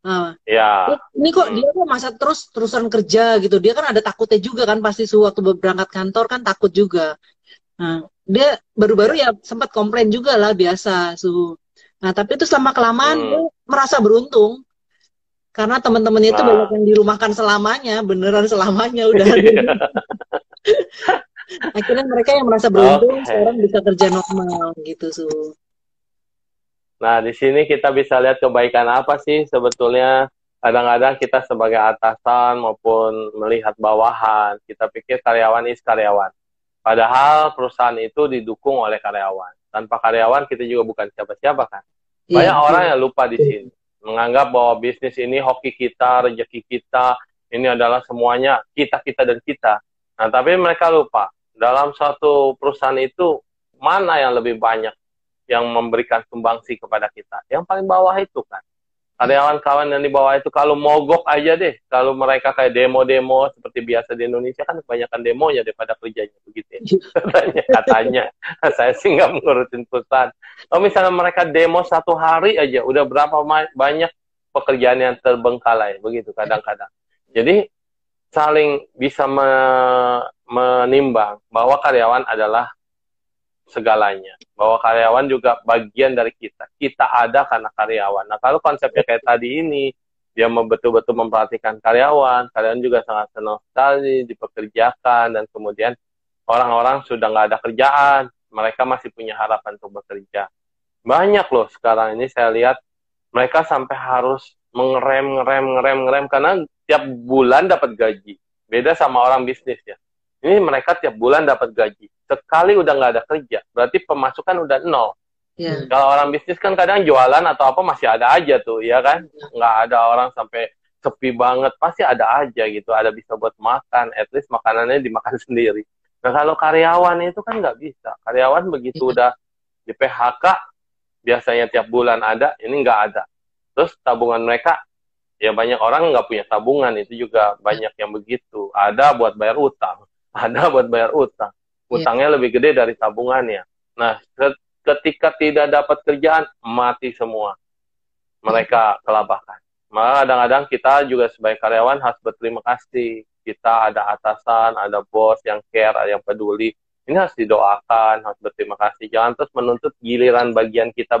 Ini kok dia kok masa terusan kerja gitu. Dia kan ada takutnya juga kan pasti waktu berangkat kantor kan takut juga. Nah, dia baru-baru ya sempat komplain juga lah biasa Nah, tapi itu selama kelamaan dia merasa beruntung. Karena teman-temannya itu banyak yang dirumahkan selamanya, beneran selamanya udah. Akhirnya mereka yang merasa beruntung sekarang bisa kerja normal gitu Nah di sini kita bisa lihat kebaikan apa sih sebetulnya. Kadang-kadang kita sebagai atasan maupun melihat bawahan kita pikir karyawan is karyawan, padahal perusahaan itu didukung oleh karyawan. Tanpa karyawan kita juga bukan siapa-siapa kan. Banyak orang yang lupa di sini, menganggap bahwa bisnis ini hoki kita, rezeki kita, ini adalah semuanya kita dan kita. Nah tapi mereka lupa dalam suatu perusahaan itu mana yang lebih banyak yang memberikan sumbangsi kepada kita? Yang paling bawah itu kan. Karyawan-kawan yang di bawah itu kalau mogok aja deh, kalau mereka kayak demo-demo seperti biasa di Indonesia kan kebanyakan demonya daripada kerjanya begitu ya. Katanya. Saya sih nggak mengurutin perusahaan. Kalau misalnya mereka demo 1 hari aja, udah berapa banyak pekerjaan yang terbengkalai begitu kadang-kadang. Jadi saling bisa menimbang bahwa karyawan adalah segalanya. Bahwa karyawan juga bagian dari kita. Kita ada karena karyawan. Nah, kalau konsepnya kayak tadi ini, dia betul-betul memperhatikan karyawan juga sangat senang sekali dipekerjakan, dan kemudian orang-orang sudah nggak ada kerjaan, mereka masih punya harapan untuk bekerja. Banyak loh sekarang ini saya lihat, mereka sampai harus ngerem, karena tiap bulan dapat gaji. Beda sama orang bisnis ya. Ini mereka tiap bulan dapat gaji. Sekali udah nggak ada kerja, berarti pemasukan udah 0. Yeah. Kalau orang bisnis kan kadang jualan atau apa masih ada aja tuh, ya kan? Nggak ada orang sampai sepi banget, pasti ada aja gitu. Ada bisa buat makan, at least makanannya dimakan sendiri. Nah kalau karyawan itu kan nggak bisa. Karyawan begitu udah di PHK, biasanya tiap bulan ada, ini nggak ada. Terus tabungan mereka, ya banyak orang nggak punya tabungan, itu juga banyak yang begitu. Ada buat bayar utang. Utangnya lebih gede dari tabungannya. Nah, ketika tidak dapat kerjaan, mati semua. Mereka kelabakan. Maka kadang-kadang kita juga sebagai karyawan harus berterima kasih. Kita ada atasan, ada bos yang care, yang peduli. Ini harus didoakan, harus berterima kasih. Jangan terus menuntut giliran bagian kita.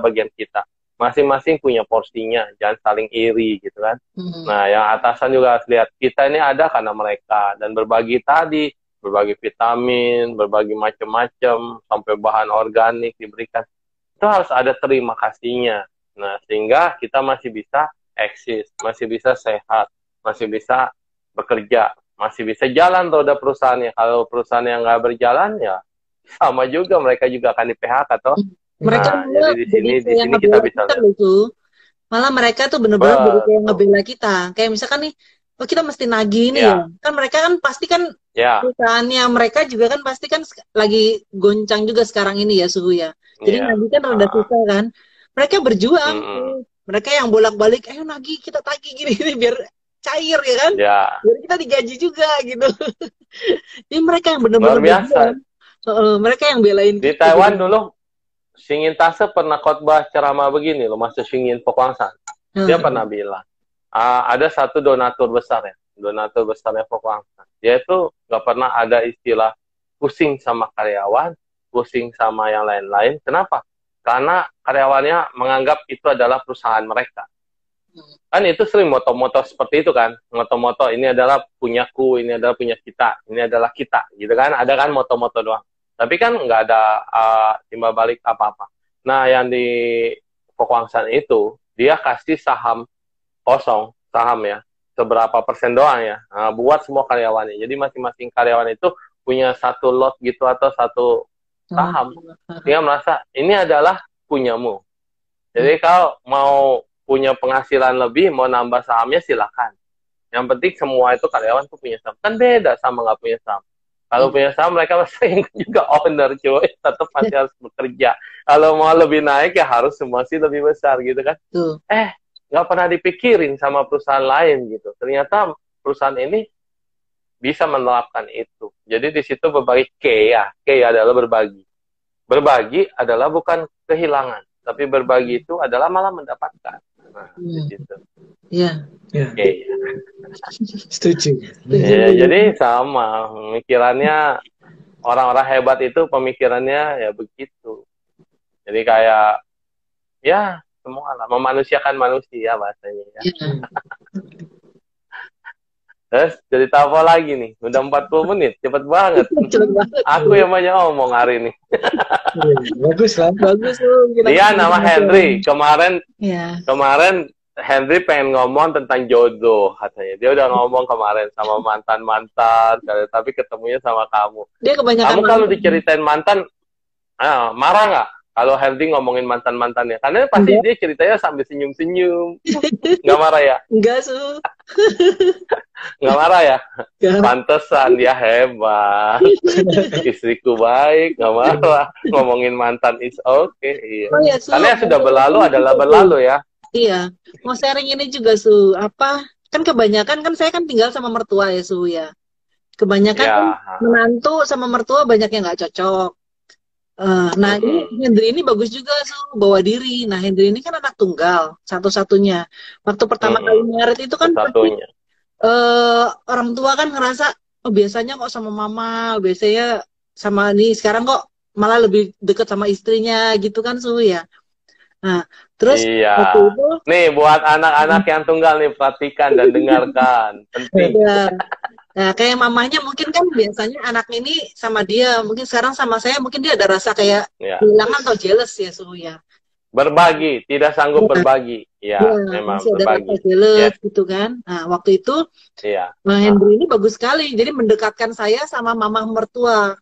Masing-masing punya porsinya. Jangan saling iri gitu kan. Nah, yang atasan juga harus lihat, kita ini ada karena mereka. Dan berbagi tadi, berbagi vitamin, berbagi macam-macam, sampai bahan organik diberikan. Itu harus ada terima kasihnya. Nah, sehingga kita masih bisa eksis, masih bisa sehat, masih bisa bekerja, masih bisa jalan roda perusahaannya. Kalau perusahaan yang nggak berjalan, ya sama juga, mereka juga akan di PHK toh. Mereka nah, jadi di sini kita bisa lihat. Malah mereka tuh bener-bener jadi kayak ngebela kita. Kayak misalkan nih, oh kita mesti nagih nih ya. Kan mereka kan pasti kan perusahaannya mereka juga kan pasti kan lagi goncang juga sekarang ini ya suhu ya. Jadi nagih kan rada susah kan. Mereka berjuang. Mereka yang bolak-balik, ayo nagih kita tagih gini biar cair ya kan. Biar kita digaji juga gitu. Jadi mereka yang benar-benar berjuang. Mereka yang belain di Taiwan dulu. Singin Tase pernah khotbah ceramah begini loh, Master Singin Pokwangsan. Dia pernah bilang, ada satu donatur besar ya, donatur besarnya Pokwangsan. Dia itu nggak pernah ada istilah pusing sama karyawan, pusing sama yang lain-lain. Kenapa? Karena karyawannya menganggap itu adalah perusahaan mereka. Kan itu sering moto-moto seperti itu kan, moto-moto ini adalah punyaku, ini adalah punya kita, ini adalah kita, gitu kan? Ada kan moto-moto doang. Tapi kan nggak ada timbal balik apa-apa. Nah, yang di Pokwangsan itu, dia kasih saham kosong, saham ya, seberapa persen doang ya, buat semua karyawannya. Jadi masing-masing karyawan itu punya satu lot gitu atau satu saham. Dia merasa, ini adalah punyamu. Jadi kalau mau punya penghasilan lebih, mau nambah sahamnya silakan. Yang penting semua itu karyawan tuh punya saham. Kan beda sama nggak punya saham. Kalau punya saham mereka sering juga owner cuy, tetap masih harus bekerja. Kalau mau lebih naik ya harus semua sih lebih besar gitu kan. Nggak pernah dipikirin sama perusahaan lain gitu. Ternyata perusahaan ini bisa menerapkan itu. Jadi di situ berbagi K adalah berbagi. Berbagi adalah bukan kehilangan, tapi berbagi itu adalah malah mendapatkan. Nah, di situ. Iya. Setuju. Ya, jadi sama pemikirannya orang-orang hebat itu pemikirannya ya begitu. Jadi kayak ya semua lah memanusiakan manusia bahasanya ya. Terus cerita apa lagi nih? Udah 40 menit, cepet banget. Aku yang banyak ngomong hari ini. Bagus lah. Bagus tuh. Dia nama Henry. Kemarin Henry pengen ngomong tentang jodoh katanya. Dia udah ngomong kemarin sama mantan-mantan, tapi ketemunya sama kamu. Dia kebanyakan kamu kalau diceritain mantan, marah nggak? Kalau Henry ngomongin mantan-mantannya, karena pasti Enggak. dia ceritanya sambil senyum-senyum. Nggak marah ya? Enggak, Su. Nggak marah ya? Enggak. Pantesan dia hebat. Istriku baik, nggak marah. Ngomongin mantan is okay. Iya. Oh ya, Su. Karena yang sudah berlalu adalah Su. berlalu ya. Iya. Mau sharing ini juga, Su. Apa? Kan kebanyakan kan saya kan tinggal sama mertua ya, Su ya. Kebanyakan Ya. kan menantu sama mertua banyak yang nggak cocok. Nah, ini Hendri ini bagus juga, Su, bawa diri. Nah, Hendri ini kan anak tunggal, satu-satunya. Waktu pertama kali married itu kan pasti Satunya. orang tua kan ngerasa, oh biasanya kok sama mama, biasanya sama ini, sekarang kok malah lebih deket sama istrinya gitu kan, Su ya. Nah, terus Iya. waktu itu Nih buat anak-anak yang tunggal nih, perhatikan dan dengarkan. Penting. ada. Nah, kayak mamanya mungkin kan biasanya anak ini sama dia, mungkin sekarang sama saya mungkin dia ada rasa kayak Ya. kehilangan atau jealous ya, Su ya. Berbagi, tidak sanggup Ya. berbagi. Ya, Ya, memang masih ada rasa berbagi. jealous gitu kan. Nah, waktu itu Iya. Hendri ini bagus sekali, jadi mendekatkan saya sama mama mertua.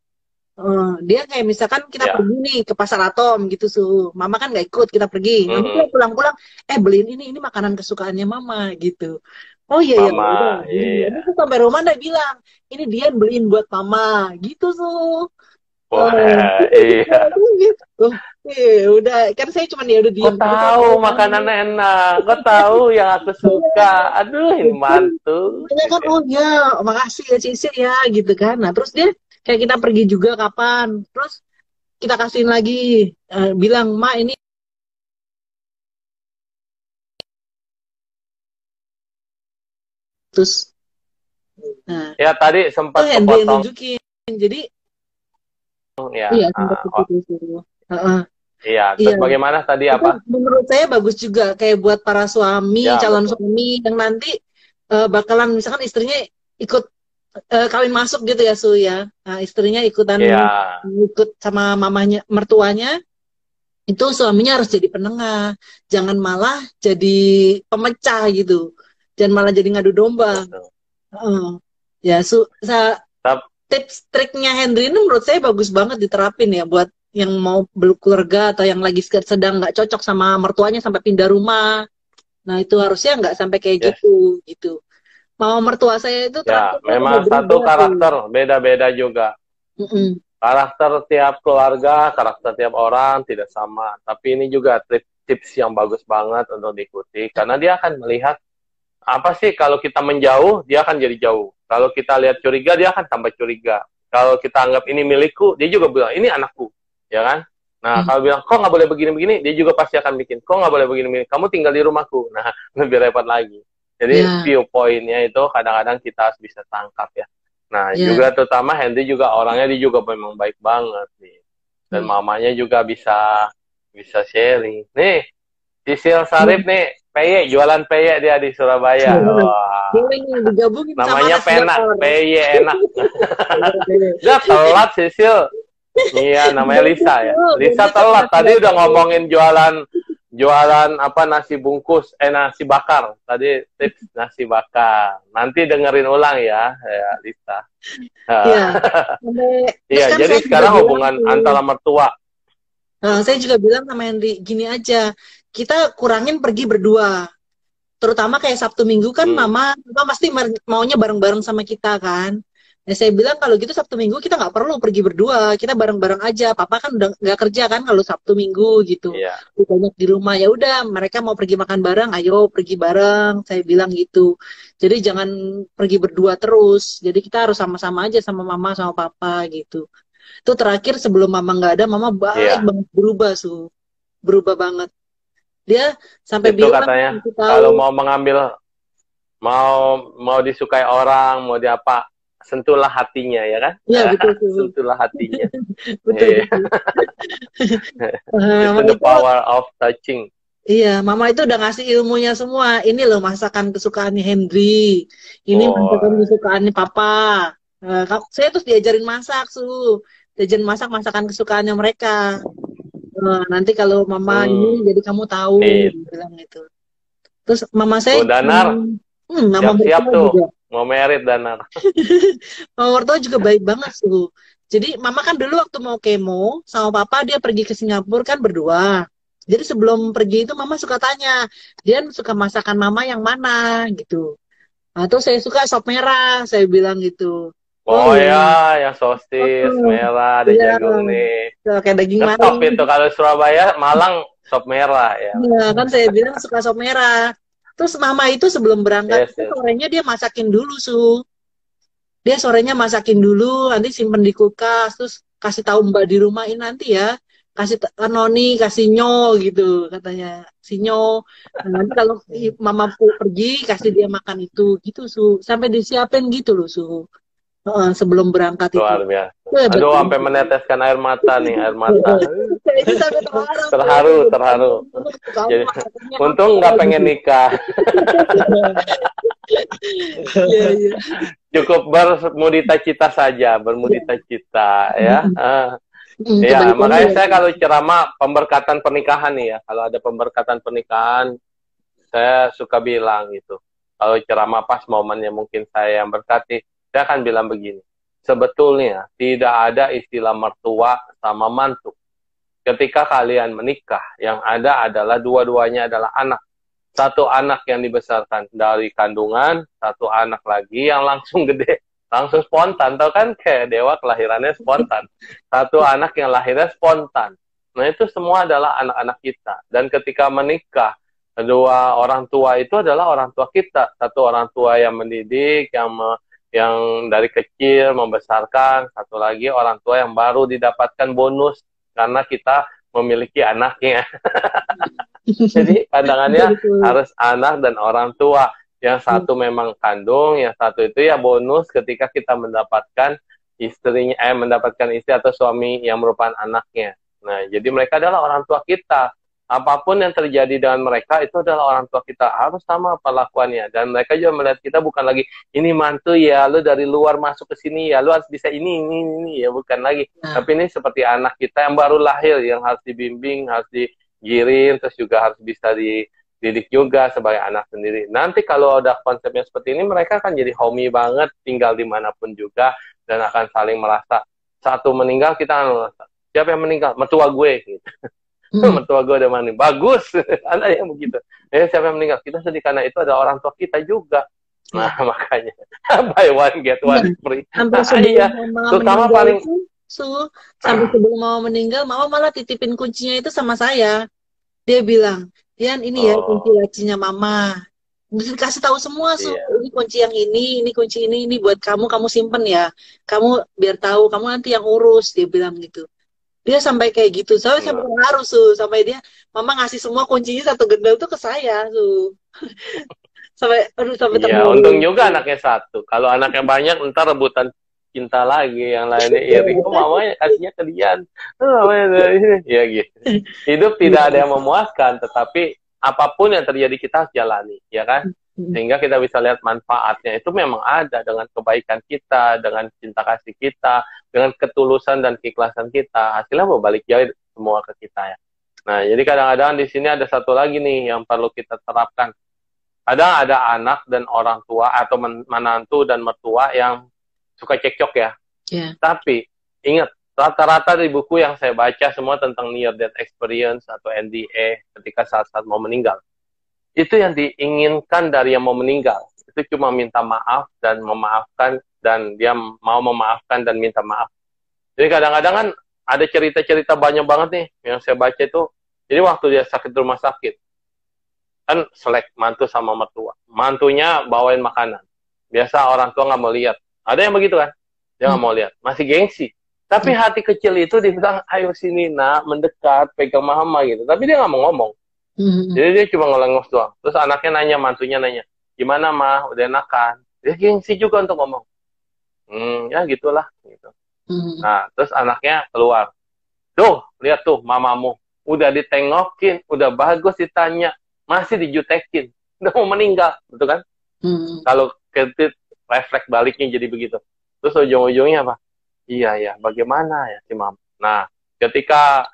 Dia kayak misalkan kita Ya. pergi nih ke pasar Atom gitu, Su. Mama kan nggak ikut, kita pergi. Nanti kita pulang-pulang, beliin ini makanan kesukaannya mama gitu. Oh iya ya, Mama, udah. iya. Jadi sampai rumah dia bilang, ini dia beliin buat mama gitu, Su. Wah, iya. Gitu. Udah, kan saya cuma ya udah Kok diam. tahu makanan enak, kok tahu yang aku suka. Aduh, ini mantu. Dia kan, oh ya, makasih ya Cici ya, gitu kan. Nah, terus dia kayak kita pergi juga kapan. Terus kita kasihin lagi, bilang, Ma ini. Terus, nah, Ya tadi sempat Henry yang kepotong. nunjukin. Jadi, Ya. iya, sempat keputus. Iya, terus Iya. bagaimana tadi Itu apa? menurut saya bagus juga, kayak buat para suami, Ya, calon betul. suami yang nanti bakalan misalkan istrinya ikut kawin masuk gitu ya, Su ya. Nah, istrinya ikutan Iya. ikut sama mamanya, mertuanya, itu suaminya harus jadi penengah, jangan malah jadi pemecah gitu, jangan malah jadi ngadu domba. Betul. Ya, Tap- tips triknya Henry ini menurut saya bagus banget diterapin ya buat yang mau berkeluarga atau yang lagi sedang nggak cocok sama mertuanya sampai pindah rumah. Nah, itu harusnya nggak sampai kayak Yes. gitu. Mau mertua saya itu Ya, terakhir memang udah satu berubah karakter, beda-beda juga. tuh. Karakter tiap keluarga, karakter tiap orang tidak sama. Tapi ini juga tips yang bagus banget untuk diikuti. Karena dia akan melihat, apa sih kalau kita menjauh, dia akan jadi jauh. Kalau kita lihat curiga, dia akan tambah curiga. Kalau kita anggap ini milikku, dia juga bilang, ini anakku. Ya kan? Nah, kalau bilang, kok nggak boleh begini-begini, dia juga pasti akan bikin, kok nggak boleh begini-begini, kamu tinggal di rumahku. Nah, lebih repot lagi. Jadi, Ya. viewpoint-nya itu kadang-kadang kita harus bisa tangkap ya. Nah, Ya. juga terutama Henry juga orangnya dia juga memang baik banget nih. Dan mamanya juga bisa sharing. Nih, Sisil Sarip nih, peye, jualan peye dia di Surabaya. Wah. Boleh nih digabungin sama Namanya nasi Penak, bakar. peye enak. Dia telat Sisil. Iya, namanya Lisa ya. Lisa telat. Tadi udah ngomongin jualan apa nasi bungkus, nasi bakar. Tadi tips nasi bakar. Nanti dengerin ulang ya Lisa. Iya. Iya, Kan jadi saya sekarang juga hubungan bilang, antara mertua. saya juga bilang sama Henry, gini aja, kita kurangin pergi berdua. Terutama kayak Sabtu Minggu kan mama pasti maunya bareng-bareng sama kita kan. Nah, saya bilang kalau gitu Sabtu Minggu kita nggak perlu pergi berdua, kita bareng-bareng aja. Papa kan udah nggak kerja kan kalau Sabtu Minggu gitu. Iya. Banyak di rumah, ya udah mereka mau pergi makan bareng, ayo pergi bareng. Saya bilang gitu. Jadi jangan pergi berdua terus. Jadi kita harus sama-sama aja sama mama sama papa gitu. Itu terakhir sebelum mama nggak ada, mama baik banget berubah banget. Dia sampai Itu bilang katanya kalau mau mengambil mau disukai orang, mau diapa, sentuhlah hatinya ya kan? Iya, betul. Sentuhlah hatinya. Betul. Itu the power of touching. Iya, mama itu udah ngasih ilmunya semua. Ini loh masakan kesukaannya Henry. Ini masakan kesukaannya papa. Saya terus diajarin masak, diajarin masak masakan kesukaannya mereka. Nanti kalau mama ini jadi kamu tahu, bilang gitu. Terus mama saya Danar, mama siap tuh juga. mau merit Danar. Mama mertua juga baik banget Jadi mama kan dulu waktu mau kemo sama papa dia pergi ke Singapura kan berdua. Jadi sebelum pergi itu mama suka tanya, dia suka masakan mama yang mana gitu. Nah, terus saya suka sop merah, saya bilang gitu. Oh Oh iya, ya, yang sosis oh, merah, ada iya, jagung nih. kayak daging Ngetop maring. itu kalau Surabaya, Malang sop merah ya. Iya, kan saya bilang suka sop merah. Terus mama itu sebelum berangkat Yes, itu yes. sorenya dia masakin dulu, Dia sorenya masakin dulu, nanti simpen di kulkas, terus kasih tahu Mbak di rumah ini nanti ya, kasih Noni, kasih Nyo gitu katanya, si Nyo. Nah, nanti kalau Mama pergi, kasih dia makan itu, gitu sampai disiapin gitu loh sebelum berangkat itu. Luar biasa. Wah, Aduh, betul. sampai meneteskan air mata nih, air mata. Saya itu sampai terharu. Terharu, terharu. Jadi, untung nggak pengen nikah. Iya, iya. Cukup bermudita cita saja, bermudita cita ya. Ya, Kembali makanya ya. saya kalau ceramah pemberkatan pernikahan nih ya, kalau ada pemberkatan pernikahan, saya suka bilang gitu. Kalau ceramah pas momennya mungkin saya yang berkati, saya akan bilang begini. Sebetulnya tidak ada istilah mertua sama mantu. Ketika kalian menikah, yang ada adalah dua-duanya adalah anak. Satu anak yang dibesarkan dari kandungan, satu anak lagi yang langsung gede, langsung spontan. Tahu kan kayak Dewa kelahirannya spontan. Satu anak yang lahirnya spontan. Nah itu semua adalah anak-anak kita. Dan ketika menikah, kedua orang tua itu adalah orang tua kita. Satu orang tua yang mendidik, yang dari kecil membesarkan. Satu lagi orang tua yang baru didapatkan bonus karena kita memiliki anaknya. Jadi pandangannya harus anak dan orang tua. Yang satu memang kandung, yang satu itu ya bonus ketika kita mendapatkan mendapatkan istri atau suami yang merupakan anaknya. Nah, jadi mereka adalah orang tua kita. Apapun yang terjadi dengan mereka itu adalah orang tua kita. Harus sama perlakuannya. Dan mereka juga melihat kita bukan lagi, ini mantu ya, lu dari luar masuk ke sini ya, lu harus bisa ini ya, bukan lagi. Tapi ini seperti anak kita yang baru lahir, yang harus dibimbing, harus digiring, terus juga harus bisa dididik juga sebagai anak sendiri. Nanti kalau ada konsepnya seperti ini, mereka akan jadi homey banget, tinggal dimanapun juga, dan akan saling merasa, satu meninggal, kita akan merasa, siapa yang meninggal? Mertua gue, gitu. Mertua gue udah mandi. Bagus. Ada yang begitu. Siapa yang meninggal? Kita sedih karena itu ada orang tua kita juga. Nah, makanya. Buy one, get one free. Hampir sebelum terutama paling... sampai sebelum mama meninggal, mama malah titipin kuncinya itu sama saya. Dia bilang, Dian ini ya kunci lacinya mama. Dikasih tahu semua, ini kunci yang ini kunci ini buat kamu simpen ya. Kamu biar tahu, kamu nanti yang urus, dia bilang gitu. Dia sampai kayak gitu, sampai harus sampai dia, mama ngasih semua kuncinya satu gendel tuh ke saya sampai Iya, untung juga anaknya satu. Kalau anaknya banyak, ntar rebutan cinta lagi, yang lainnya iri. Kok mamanya kasihnya ke Dian? Ya gitu. Hidup tidak ada yang memuaskan, tetapi apapun yang terjadi kita harus jalani, ya kan? Sehingga kita bisa lihat manfaatnya. Itu memang ada dengan kebaikan kita, dengan cinta kasih kita, dengan ketulusan dan keikhlasan kita. Hasilnya berbalik jauh semua ke kita ya. Nah, jadi kadang-kadang di sini ada satu lagi nih yang perlu kita terapkan. Kadang ada anak dan orang tua atau menantu dan mertua yang suka cekcok ya. Tapi ingat, rata-rata di buku yang saya baca semua tentang near death experience atau NDE ketika saat-saat mau meninggal. Itu yang diinginkan dari yang mau meninggal. Itu cuma minta maaf dan memaafkan, dan dia mau memaafkan dan minta maaf. Jadi kadang-kadang kan ada cerita-cerita banyak banget nih yang saya baca itu. Jadi waktu dia sakit di rumah sakit, kan selek mantu sama mertua. Mantunya bawain makanan. Biasa orang tua nggak mau lihat. Ada yang begitu kan? Dia nggak mau lihat. Masih gengsi. Tapi hati kecil itu dia bilang, ayo sini nak, mendekat, pegang mama gitu. Tapi dia nggak mau ngomong. Jadi dia cuma ngelengos doang. Terus anaknya nanya, mantunya nanya, gimana mah, udah enakan? Dia gengsi juga untuk ngomong. Ya gitulah. Gitu. Nah, terus anaknya keluar. Tuh, lihat tuh mamamu. Udah ditengokin, udah bagus ditanya, masih dijutekin. Udah mau meninggal, betul kan? Kalau refleks baliknya jadi begitu. Terus ujung-ujungnya apa? Iya ya, bagaimana ya si mama? Nah, ketika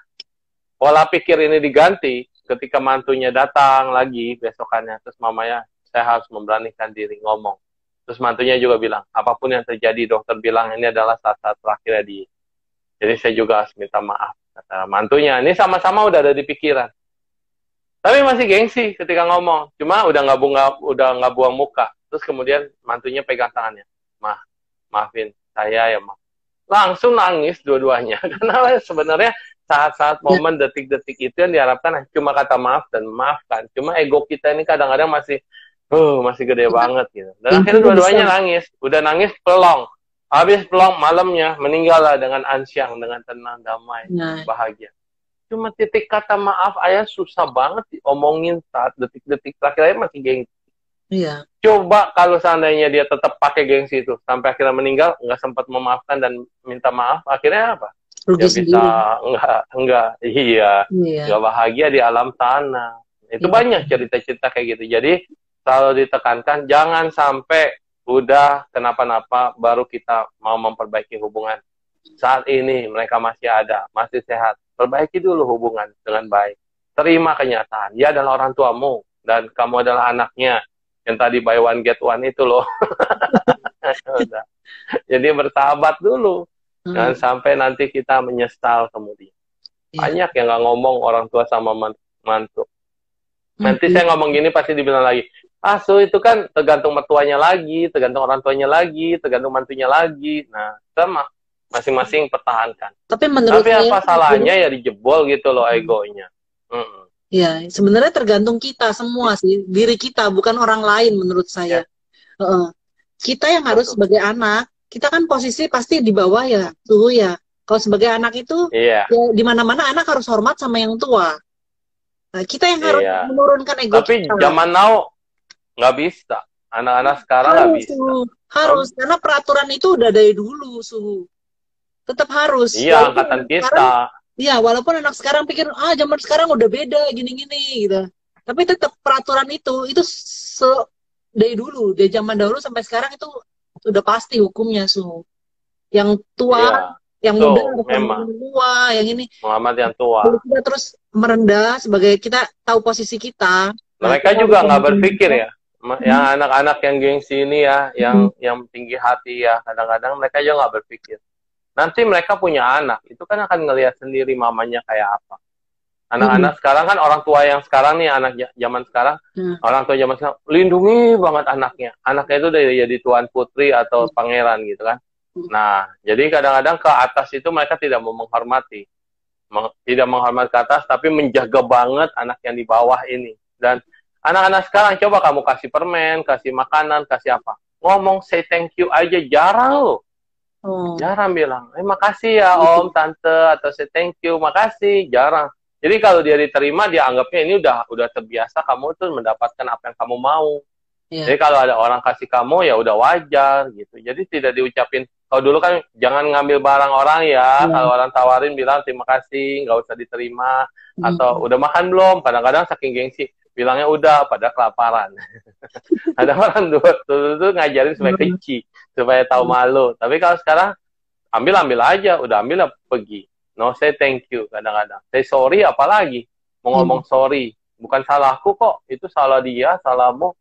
pola pikir ini diganti, ketika mantunya datang lagi besokannya, terus mamanya, saya harus memberanikan diri ngomong. Terus mantunya juga bilang, apapun yang terjadi, dokter bilang ini adalah saat-saat terakhirnya Jadi saya juga harus minta maaf. Kata mantunya, ini sama-sama udah ada di pikiran. Tapi masih gengsi ketika ngomong. Cuma udah nggak buang muka. Terus kemudian mantunya pegang tangannya. Maafin saya ya, Mak. Langsung nangis dua-duanya. Karena sebenarnya saat-saat momen detik-detik itu yang diharapkan cuma kata maaf dan maafkan. Cuma ego kita ini kadang-kadang masih gede banget gitu. Dan akhirnya dua-duanya nangis. Udah nangis pelong. Habis pelong malamnya meninggal lah dengan ansyang, dengan tenang, damai, bahagia. Cuma titik kata maaf ayah susah banget diomongin saat detik-detik terakhir ayah masih gengsi. Iya. Coba kalau seandainya dia tetap pakai gengsi itu sampai akhirnya meninggal, nggak sempat memaafkan dan minta maaf, akhirnya apa? Rugi Dia bisa nggak bahagia di alam sana. Itu banyak cerita-cerita kayak gitu. Jadi selalu ditekankan jangan sampai udah kenapa-napa baru kita mau memperbaiki hubungan. Saat ini mereka masih ada, masih sehat. Perbaiki dulu hubungan dengan baik. Terima kenyataan. Dia adalah orang tuamu dan kamu adalah anaknya. Yang tadi buy one get one itu loh. Jadi bersahabat dulu. Jangan sampai nanti kita menyesal kemudian. Banyak yang nggak ngomong orang tua sama mantu. Nanti saya ngomong gini pasti dibilang lagi, so itu kan tergantung mertuanya lagi, tergantung orang tuanya lagi, tergantung mantunya lagi. Nah, sama masing-masing pertahankan. Tapi apa salahnya ya dijebol gitu loh egonya. Ya, sebenarnya tergantung kita semua sih, diri kita bukan orang lain menurut saya. Kita yang harus sebagai anak, kita kan posisi pasti di bawah ya, suhu ya. Kalau sebagai anak itu, ya di mana-mana anak harus hormat sama yang tua. Nah, kita yang harus menurunkan ego Tapi kita. Zaman now nggak bisa. Anak-anak sekarang nggak bisa. Harus, karena peraturan itu udah dari dulu, suhu. Tetap harus. Iya, angkatan kita. Iya, walaupun anak sekarang pikir, zaman sekarang udah beda, gini-gini, gitu. Tapi tetap peraturan itu dari dulu, dari zaman dahulu sampai sekarang itu udah pasti hukumnya, suhu. Yang tua, yang muda, yang tua, yang ini. Muhammad yang tua. Kita terus merendah sebagai kita tahu posisi kita. Mereka juga nggak berpikir ya. Yang anak-anak yang gengsi ini ya, yang tinggi hati ya, kadang-kadang mereka juga nggak berpikir. Nanti mereka punya anak, itu kan akan ngelihat sendiri mamanya kayak apa. Anak-anak sekarang kan orang tua yang sekarang nih, anak zaman sekarang, orang tua zaman sekarang, lindungi banget anaknya. Anaknya itu udah jadi tuan putri atau pangeran gitu kan. Nah, jadi kadang-kadang ke atas itu mereka tidak mau menghormati. Tidak menghormati ke atas, tapi menjaga banget anak yang di bawah ini. Dan anak-anak sekarang, coba kamu kasih permen, kasih makanan, kasih apa. Ngomong say thank you aja, jarang loh. Jarang bilang, makasih ya om, tante, atau say thank you, makasih, jarang. Jadi kalau dia diterima, dia anggapnya ini udah terbiasa kamu tuh mendapatkan apa yang kamu mau. Jadi kalau ada orang kasih kamu, ya udah wajar gitu. Jadi tidak diucapin, kalau dulu kan jangan ngambil barang orang ya, kalau orang tawarin bilang terima kasih, nggak usah diterima, atau udah makan belum, kadang-kadang saking gengsi, bilangnya udah, pada kelaparan. Ada orang dulu ngajarin supaya kecil, supaya tahu malu. Tapi kalau sekarang, ambil aja, udah ambil pergi. No say thank you kadang-kadang. Say sorry apalagi. Mau ngomong sorry. Bukan salahku kok, itu salah dia, salahmu.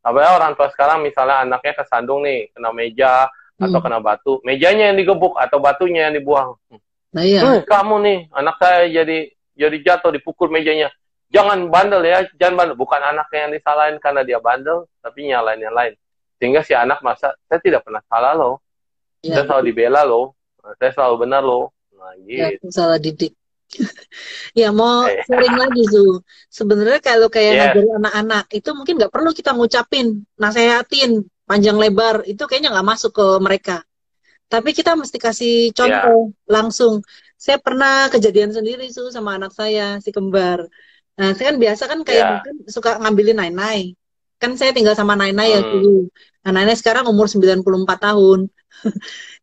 Apalagi orang tua sekarang misalnya anaknya kesandung nih, kena meja, atau kena batu. Mejanya yang digebuk, atau batunya yang dibuang. Nah, iya. Kamu nih, anak saya jadi jatuh, dipukul mejanya. Jangan bandel ya, jangan bandel. Bukan anaknya yang disalahin karena dia bandel, tapi nyalain yang lain. Sehingga si anak merasa, saya tidak pernah salah loh. Saya selalu dibela loh. Saya selalu benar loh. Nah, gitu. Salah didik. Ya mau sharing lagi Zu. Sebenarnya kalau kayak ngajarin anak-anak, itu mungkin nggak perlu kita ngucapin, nasehatin, panjang lebar. Itu kayaknya nggak masuk ke mereka. Tapi kita mesti kasih contoh langsung. Saya pernah kejadian sendiri Zu sama anak saya, si kembar. Nah, saya kan biasa kan kayak suka ngambilin Nainai. Kan saya tinggal sama Nainai ya dulu. Nah, Nainai sekarang umur 94 tahun.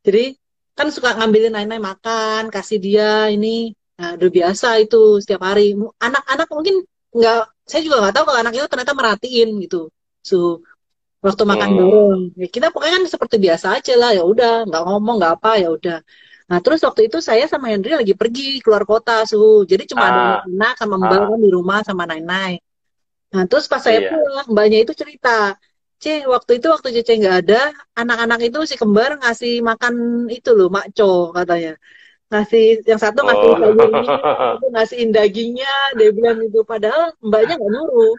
Jadi, kan suka ngambilin Nainai makan, kasih dia ini. Nah, udah biasa itu setiap hari. Anak-anak mungkin nggak, saya juga nggak tahu kalau anak itu ternyata merhatiin gitu. So, waktu makan bareng. Ya, kita pokoknya kan seperti biasa aja lah, ya udah, nggak ngomong, nggak apa, ya udah. Nah, terus waktu itu saya sama Henry lagi pergi keluar kota, jadi cuma ada anak sama mbak kan di rumah sama Nainai. Nah, terus pas saya pulang, mbaknya itu cerita, waktu Cece nggak ada, anak-anak itu si kembar ngasih makan itu loh, makco katanya. Ngasih yang satu ngasih Oh. sayurnya, yang satu ngasihin dagingnya, dia bilang gitu. Padahal mbaknya nggak nyuruh.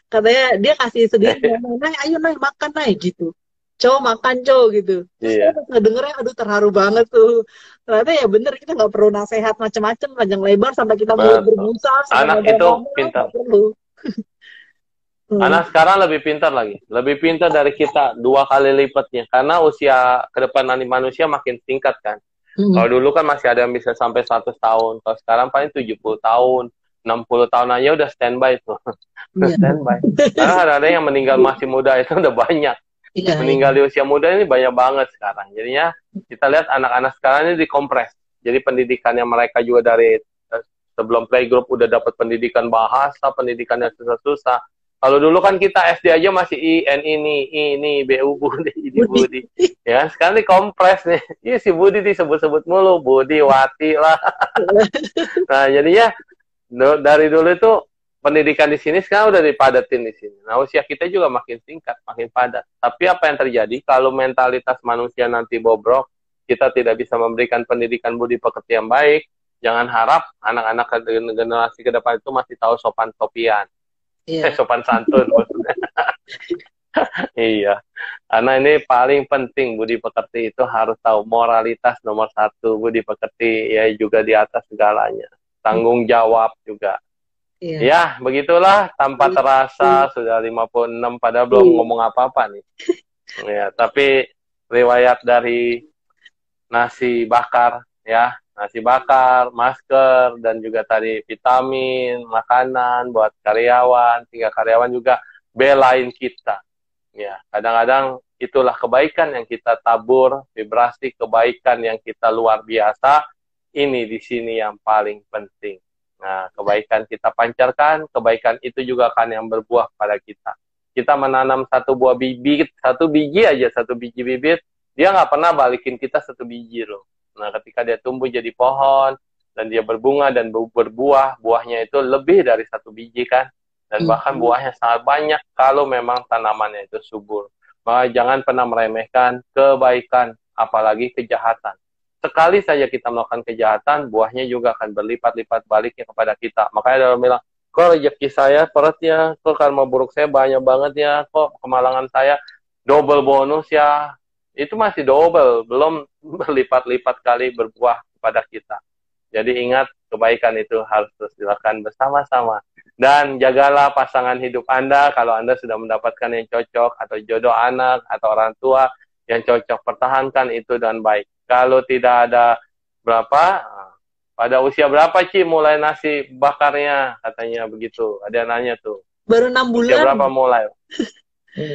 Katanya dia kasih sendiri, Nay, ayo Nay makan Nay gitu. Cowok makan cowok gitu. Terus Iya. saya pas dengernya, aduh terharu banget tuh. Ternyata ya bener, kita nggak perlu nasehat macam-macam panjang lebar sampai kita mulut Betul. berbusa, sampai Anak itu ngomong-ngomong, pintar. nggak perlu. Anak sekarang lebih pintar lagi. Lebih pintar dari kita 2 kali lipatnya. Karena usia ke depan manusia makin singkat kan. Kalau dulu kan masih ada yang bisa sampai 100 tahun. Kalau sekarang paling 70 tahun. 60 tahun aja udah standby tuh. Udah standby. Karena ada yang meninggal masih muda itu udah banyak. Iya, Meninggal di usia muda ini banyak banget sekarang. Jadinya kita lihat anak-anak sekarang ini dikompres. Jadi pendidikannya mereka juga dari sebelum playgroup udah dapat pendidikan bahasa, pendidikan yang susah-susah. Kalau dulu kan kita SD aja masih ini, BU Budi, Budi. Ya, sekarang dikompres nih. Iya si Budi disebut-sebut mulu, Budi, Wati lah. Nah, jadinya dari dulu itu pendidikan di sini sekarang udah dipadatin di sini. Nah, usia kita juga makin singkat, makin padat. Tapi apa yang terjadi kalau mentalitas manusia nanti bobrok, kita tidak bisa memberikan pendidikan budi pekerti yang baik, jangan harap anak-anak generasi ke depan itu masih tahu sopan sopian. Sopan santun maksudnya. Iya. Karena ini paling penting budi pekerti itu harus tahu moralitas nomor 1 budi pekerti ya juga di atas segalanya. Tanggung jawab juga. Ya, begitulah tanpa terasa sudah 56 padahal belum ngomong apa-apa nih. Ya, tapi riwayat dari nasi bakar ya. Nasi bakar, masker, dan juga tadi vitamin, makanan buat karyawan, sehingga karyawan juga belain kita. Ya, kadang-kadang itulah kebaikan yang kita tabur, vibrasi kebaikan yang kita luar biasa. Ini di sini yang paling penting. Nah, kebaikan kita pancarkan, kebaikan itu juga akan yang berbuah pada kita. Kita menanam 1 buah bibit, 1 biji aja, 1 biji bibit, dia nggak pernah balikin kita 1 biji loh. Nah, ketika dia tumbuh jadi pohon, dan dia berbunga dan berbuah, buahnya itu lebih dari 1 biji kan, dan bahkan buahnya sangat banyak kalau memang tanamannya itu subur. Maka jangan pernah meremehkan kebaikan, apalagi kejahatan. Sekali saja kita melakukan kejahatan, buahnya juga akan berlipat-lipat baliknya kepada kita. Makanya dalam bilang, kok rezeki saya perutnya, kok karma buruk saya banyak banget ya, kok kemalangan saya double bonus ya. Itu masih double, belum berlipat-lipat kali berbuah kepada kita. Jadi ingat, kebaikan itu harus terus dilakukan bersama-sama. Dan jagalah pasangan hidup Anda kalau Anda sudah mendapatkan yang cocok, atau jodoh anak, atau orang tua yang cocok. Pertahankan itu dengan baik. Kalau tidak ada pada usia berapa Ci mulai nasi bakarnya, katanya begitu. Ada yang nanya tuh. Baru 6 bulan. Usia berapa mulai?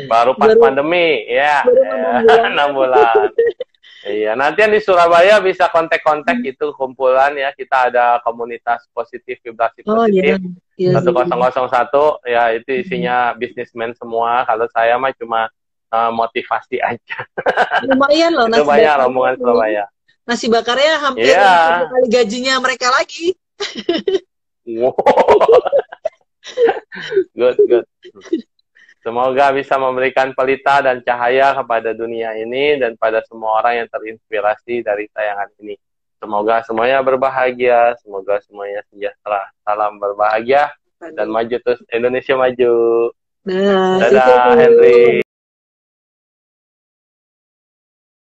Baru pas pandemi, ya. 6 bulan. Iya, nanti yang di Surabaya bisa kontak-kontak itu kumpulan ya. Kita ada komunitas positif, vibrasi positif. 1001, ya itu isinya bisnismen semua. Kalau saya mah cuma motivasi aja. Lumayan loh. Itu banyak rombongan Surabaya. Nasi bakarnya hampir 1 kali gajinya mereka lagi. Wow. Good. Semoga bisa memberikan pelita dan cahaya kepada dunia ini dan pada semua orang yang terinspirasi dari tayangan ini. Semoga semuanya berbahagia, semoga semuanya sejahtera. Salam berbahagia dan maju terus, Indonesia maju. Dadah Henry.